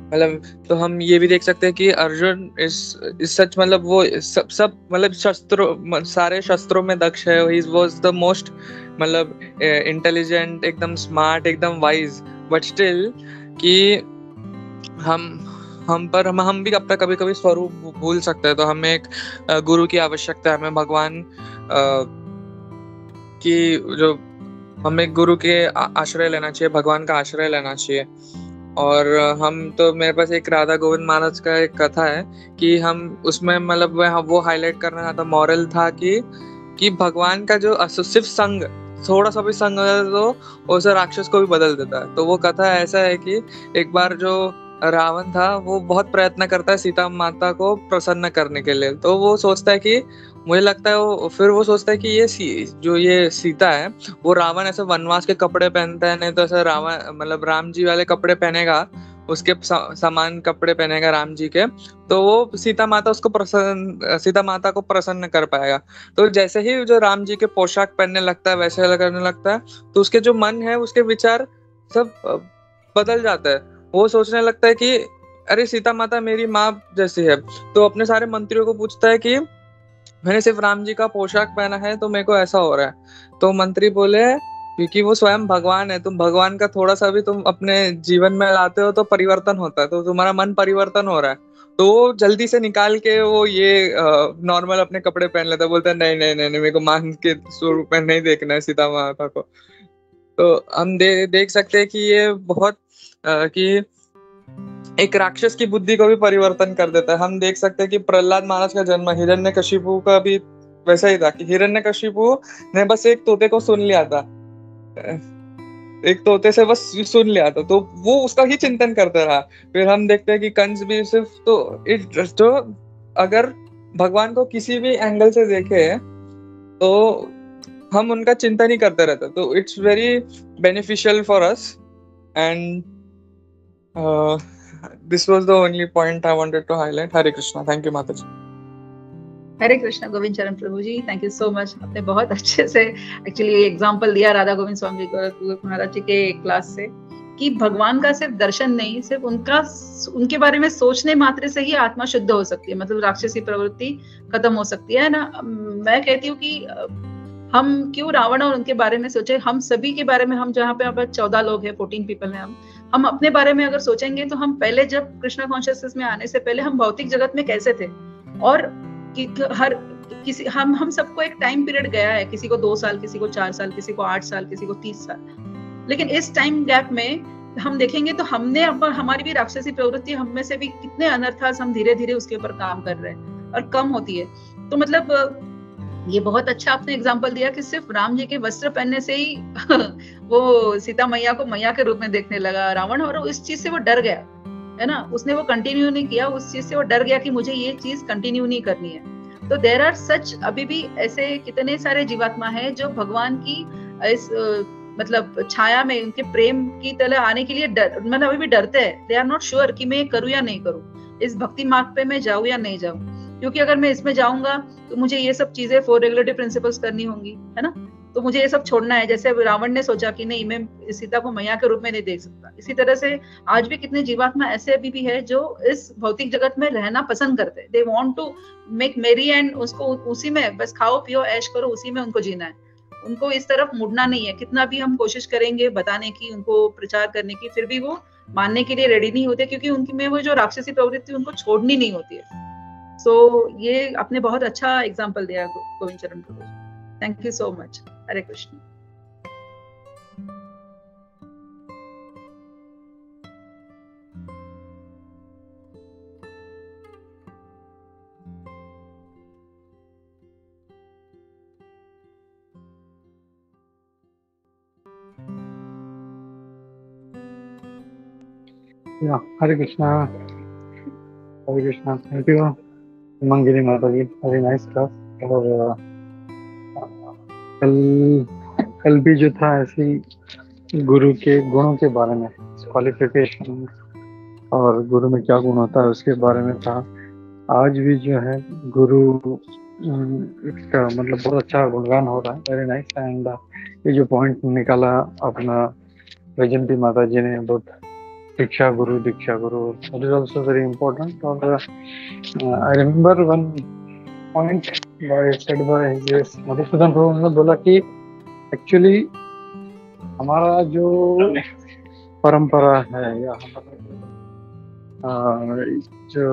मतलब। तो हम ये भी देख सकते हैं कि अर्जुन इस सच मतलब वो सब मतलब सारे शस्त्रों में दक्ष है, ही वाज द मोस्ट मतलब इंटेलिजेंट, एकदम स्मार्ट, एकदम वाइज, बट स्टिल कि हम भी अपना कभी कभी स्वरूप भूल सकते हैं। तो हमें एक गुरु की आवश्यकता है, हमें भगवान की जो हमें गुरु के आश्रय लेना चाहिए, भगवान का आश्रय लेना चाहिए। और मेरे पास एक राधा गोविंद महाराज का एक कथा है कि हम उसमें मतलब वो हाईलाइट करना चाहता, मॉरल था कि भगवान का जो सिर्फ संग, थोड़ा सा भी संग होता है तो उसे राक्षस को भी बदल देता है। तो वो कथा ऐसा है कि एक बार जो रावण था वो बहुत प्रयत्न करता है सीता माता को प्रसन्न करने के लिए। तो वो सोचता है कि मुझे लगता है फिर वो सोचता है कि ये सीता है, वो रावण ऐसे वनवास के कपड़े पहनता है, नहीं तो ऐसे रावण मतलब राम जी वाले कपड़े पहनेगा, उसके समान कपड़े पहनेगा राम जी के, तो वो सीता माता को प्रसन्न कर पाएगा। तो जैसे ही जो राम जी के पोशाक पहनने लगता है, वैसे करने लगता है, तो उसके जो मन है, उसके विचार सब बदल जाता है। वो सोचने लगता है कि अरे सीता माता मेरी माँ जैसी है। तो अपने सारे मंत्रियों को पूछता है कि मैंने सिर्फ राम जी का पोशाक पहना है तो मेरे को ऐसा हो रहा है। तो मंत्री बोले क्योंकि वो स्वयं भगवान है, तुम भगवान का थोड़ा सा भी तुम अपने जीवन में लाते हो तो परिवर्तन होता है, तो तुम्हारा मन परिवर्तन हो रहा है। तो वो जल्दी से निकाल के वो ये नॉर्मल अपने कपड़े पहन लेता है, बोलता है नहीं मेरे को मान के स्वरूप में नहीं देखना है सीता माता को। तो हम देख सकते हैं कि ये बहुत कि एक राक्षस की बुद्धि को भी परिवर्तन कर देता है। हम देख सकते हैं कि प्रहलाद महाराज का जन्म हिरण्यकशिपु का भी वैसा ही था कि हिरण्यकशिपु ने बस एक तोते को सुन लिया था, एक तोते से बस सुन लिया था, तो वो उसका ही चिंतन करता रहा। फिर हम देखते हैं कि कंस भी सिर्फ तो अगर भगवान को किसी भी एंगल से देखे तो हम उनका चिंतन ही करते रहते। तो it's very beneficial for us and this was the only point I wanted to highlight. Hare Krishna. Thank you, Mataji. Hare Krishna Govind Charan Prabhu ji, thank you so much. आपने बहुत अच्छे से एक्चुअली एग्जांपल दिया राधा गोविंद स्वामी जी गोरखपुर महाराज जी के क्लास से, कि भगवान का सिर्फ दर्शन नहीं, सिर्फ उनके बारे में सोचने मात्र से ही आत्मा शुद्ध हो सकती है, मतलब राक्षसी प्रवृत्ति खत्म हो सकती है ना। मैं कहती हूँ कि हम क्यों रावण और उनके बारे में सोचे, हम सभी के बारे में, हम जहाँ पे अब 14 लोग हैं, 14 पीपल हैं, हम अपने बारे में अगर सोचेंगे तो हम पहले जब कृष्णा कॉन्शियसनेस में आने से पहले हम भौतिक जगत में कैसे थे, और हर किसी हम सबको एक टाइम पीरियड गया है, किसी को 2 साल, किसी को 4 साल, किसी को 8 साल, किसी को 30 साल। लेकिन इस टाइम गैप में हम देखेंगे तो हमने हमारी भी राक्षसी प्रवृत्ति, हम में से भी कितने अनर्थास हम धीरे धीरे उसके ऊपर काम कर रहे हैं और कम होती है। तो मतलब ये बहुत अच्छा आपने एग्जाम्पल दिया कि सिर्फ राम जी के वस्त्र पहनने से ही वो सीता मैया को मैया के रूप में देखने लगा रावण, और उस चीज से वो डर गया, है ना। उसने वो कंटिन्यू नहीं किया, उस चीज से वो डर गया कि मुझे ये चीज कंटिन्यू नहीं करनी है। तो देयर आर सच, अभी भी ऐसे कितने सारे जीवात्मा है जो भगवान की इस मतलब छाया में, उनके प्रेम की तरह आने के लिए मतलब अभी भी डरते हैं। दे आर नॉट श्योर कि मैं करूँ या नहीं करूँ, इस भक्ति मार्ग पे मैं जाऊँ या नहीं जाऊँ, क्योंकि अगर मैं इसमें जाऊंगा तो मुझे ये सब चीजें 4 रेगुलेटरी प्रिंसिपल्स करनी होंगी, है ना। तो मुझे ये सब छोड़ना है। जैसे रावण ने सोचा कि नहीं, मैं सीता को मैया के रूप में नहीं देख सकता, इसी तरह से आज भी कितने जीवात्मा ऐसे अभी भी है जो इस भौतिक जगत में रहना पसंद करते हैं। दे वांट टू मेक मेरी एंड उसको उसी में बस खाओ पियो ऐश करो, उसी में उनको जीना है, उनको इस तरफ मुड़ना नहीं है। कितना भी हम कोशिश करेंगे बताने की, उनको प्रचार करने की, फिर भी वो मानने के लिए रेडी नहीं होते, क्योंकि उनकी में वो जो राक्षसी प्रवृत्ति उनको छोड़नी नहीं होती है। सो ये आपने बहुत अच्छा एग्जाम्पल दिया Govind Charan Prabhu ji, thank you so much. Hare Krishna. Hare Krishna, Hare Krishna. Thank you Mangiri माता जी, वेरी नाइस क्लास। और कल भी जो था ऐसी गुरु के गुणों के बारे में, क्वालिफिकेशन और गुरु में क्या गुण होता है उसके बारे में था। आज भी जो है गुरु इसका मतलब बहुत अच्छा गुणगान हो रहा है, वेरी नाइस। एंड ये जो पॉइंट निकाला अपना वैजंती माता जी ने, बहुत दीक्षा गुरु, that is also very important. और I remember one point said by Madhusudan प्रभु ने बोला कि एक्चुअली हमारा जो परंपरा है या हमारा जो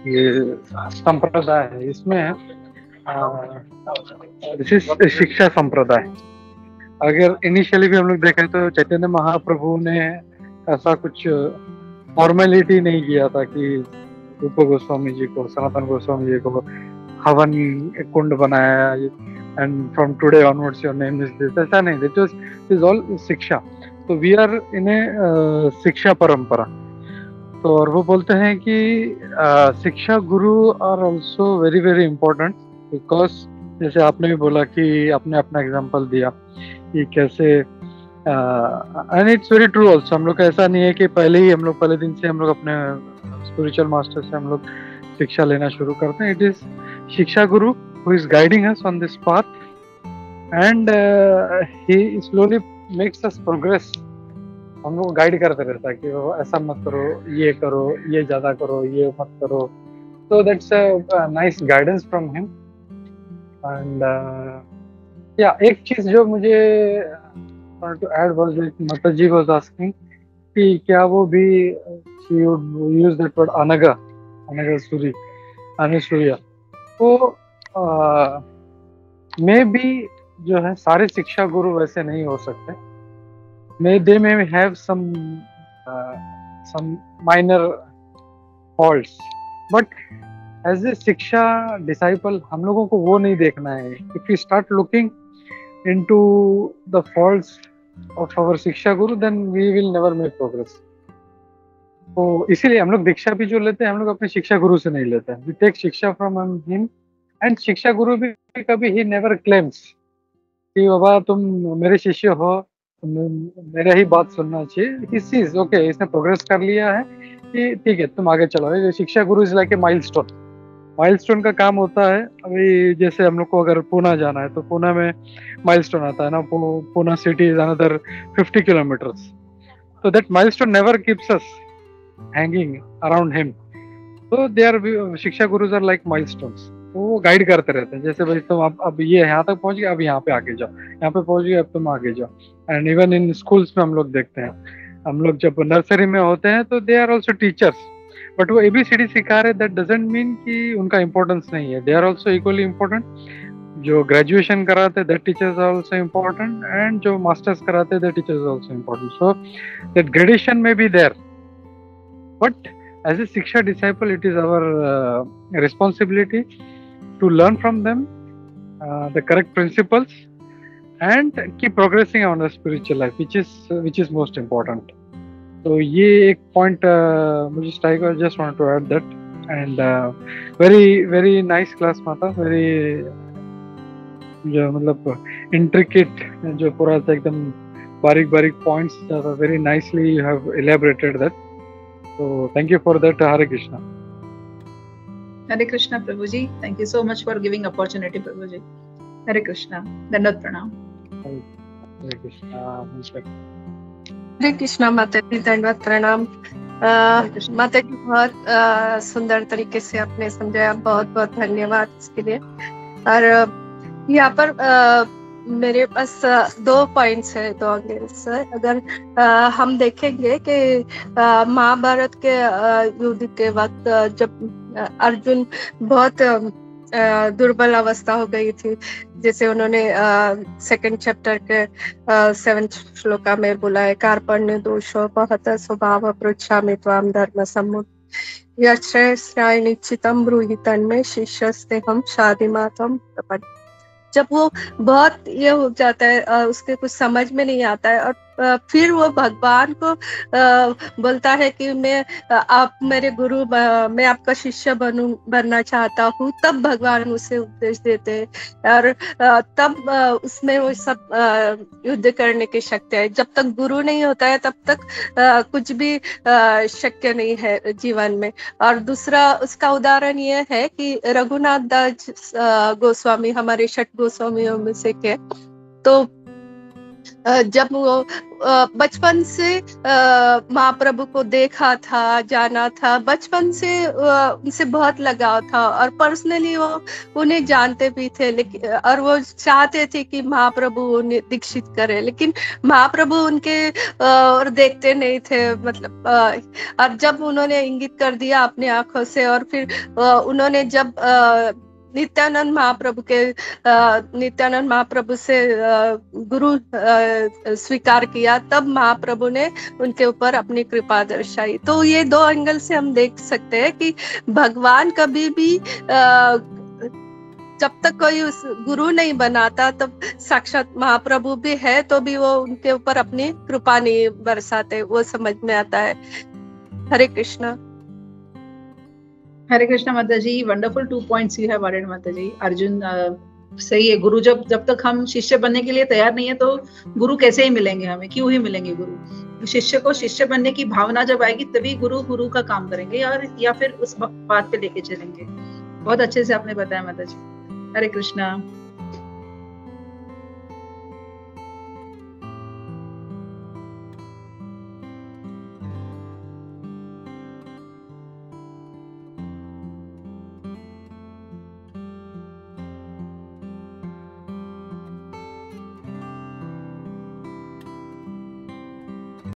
ये संप्रदाय है, इसमें शिक्षा संप्रदाय, अगर इनिशियली भी हम लोग देखें तो चैतन्य महाप्रभु ने ऐसा कुछ फॉर्मेलिटी नहीं किया था कि रूप गोस्वामी जी को, सनातन गोस्वामी जी को हवन कुंड बनाया and from today onwards your name is this, ऐसा नहीं। दिस इज ऑल शिक्षा। तो वी आर इन ए शिक्षा परंपरा। तो और वो बोलते हैं कि shiksha guru are also very very important, because जैसे आपने भी बोला कि आपने अपना एग्जाम्पल दिया कि कैसे and it's very true also. हम लोग ऐसा नहीं है कि पहले दिन से हम लोग अपने स्पिरिचुअल मास्टर से हम लोग शिक्षा लेना शुरू करते हैं। इट इज शिक्षा गुरु who is guiding us on this path and he slowly makes us progress. हम लोग गाइड करते रहता है कि वो ऐसा मत करो, ये करो, ये ज्यादा करो, ये मत करो। तो that's a nice guidance from him. And या एक चीज जो मुझे to add was like Mataji was asking कि क्या वो भी she would use that word anaga Suri, Anusuya. तो मे भी जो है सारे शिक्षा गुरु वैसे नहीं हो सकते। they may have some minor faults, but as a शिक्षा disciple हम लोगों को वो नहीं देखना है। If we start looking into the faults of our शिक्षा गुरु, then we will never make progress. तो इसीलिए हम लोग दीक्षा भी जो लेते हैं, हम लोग अपने शिक्षा गुरु से नहीं लेते हैं। We take शिक्षा from him, and शिक्षा गुरु भी कभी he never claims कि बाबा तुम मेरे शिष्य हो, मेरा ही बात सुनना चाहिए। He sees, okay, इसने प्रोग्रेस कर लिया है कि ठीक है तुम आगे चलो। शिक्षा गुरु is like a milestone, milestone का काम होता है। अभी जैसे हम लोग को अगर पूना जाना है तो पूना में माइलस्टोन आता है ना, Poona city is another 50 kilometres, so that milestone never keeps us hanging around him, so their शिक्षा गुरुज आर लाइक milestones, तो वो गाइड करते रहते हैं। जैसे भाई तुम अब ये यहाँ तक पहुंच गए, अब यहाँ पे आगे जाओ, यहाँ पे पहुंच गए, अब तुम आगे जाओ। एंड इवन इन स्कूल्स में हम लोग देखते हैं, हम लोग जब नर्सरी में होते हैं तो they are also teachers, but वो ABCD सिखा रहे, दैट डजंट मीन कि उनका इंपॉर्टेंस नहीं है, they are also equally important. जो ग्रेजुएशन कराते that teachers are also important, and जो मास्टर्स कराते that teachers are also important, so that gradation में be there, but as a shiksha disciple it is our responsibility to learn from them the correct principles and keep progressing on the spiritual life, which is most important. तो ये एक point मुझे strike हुआ, just want to add that. And very nice class Mata, very जो मतलब intricate, जो पूरा था एकदम बारीक points, very nicely you have elaborated that, so thank you for that. Hare Krishna. Hare Krishna Prabhuji, thank you so much for giving opportunity Prabhuji. Hare Krishna, Dandavat Pranam. Hare Krishna. हरे कृष्णा माता जी, धन्यवाद प्रणाम। माता जी बहुत सुंदर तरीके से आपने समझाया, बहुत बहुत धन्यवाद इसके लिए। और यहाँ पर मेरे पास 2 पॉइंट्स है, 2 एंगल्स है। अगर हम देखेंगे कि महाभारत के युद्ध के वक्त जब अर्जुन बहुत दुर्बल अवस्था हो गई थी, जैसे उन्होंने 2nd चैप्टर के 7th श्लोका में बोला है, कार्पण्य दोषो बहुत स्वभाव पृच्छामि त्वाम धर्म सम्मुख यश्रेष्ठाय निश्चितम ब्रूहि तन्मे शिष्यस्ते हम शादिमातम प्रपन्न। जब वो बहुत ये हो जाता है, उसके कुछ समझ में नहीं आता है, और फिर वो भगवान को बोलता है कि मैं आप मेरे गुरु, मैं आपका शिष्य बनना चाहता हूँ, तब भगवान उसे उपदेश देते हैं, और तब उसमें वो सब युद्ध करने की शक्ति है। जब तक गुरु नहीं होता है तब तक कुछ भी शक्य नहीं है जीवन में। और दूसरा उसका उदाहरण ये है कि रघुनाथ दास गोस्वामी हमारे 6 गोस्वामियों में से के, तो जब वो बचपन से महाप्रभु को देखा था, जाना था, बचपन से उनसे बहुत लगाव था, और पर्सनली वो उन्हें जानते भी थे, लेकिन और वो चाहते थे कि महाप्रभु उन्हें दीक्षित करे, लेकिन महाप्रभु उनके और देखते नहीं थे, मतलब और जब उन्होंने इंगित कर दिया अपनी आंखों से, और फिर उन्होंने जब नित्यानंद महाप्रभु से गुरु स्वीकार किया, तब महाप्रभु ने उनके ऊपर अपनी कृपा दर्शाई। तो ये 2 एंगल से हम देख सकते हैं कि भगवान कभी भी जब तक कोई उस गुरु नहीं बनाता, तब साक्षात महाप्रभु भी है तो भी वो उनके ऊपर अपनी कृपा नहीं बरसाते, वो समझ में आता है। हरे कृष्णा। हरे कृष्णा माता ji, wonderful 2 points you have added माता जी। अर्जुन सही है, गुरु जब तक हम शिष्य बनने के लिए तैयार नहीं है तो गुरु कैसे ही मिलेंगे हमें, क्यों ही मिलेंगे गुरु। शिष्य को शिष्य बनने की भावना जब आएगी तभी गुरु का काम करेंगे, या फिर उस बात पे लेके चलेंगे। बहुत अच्छे से आपने बताया माता जी। हरे कृष्णा।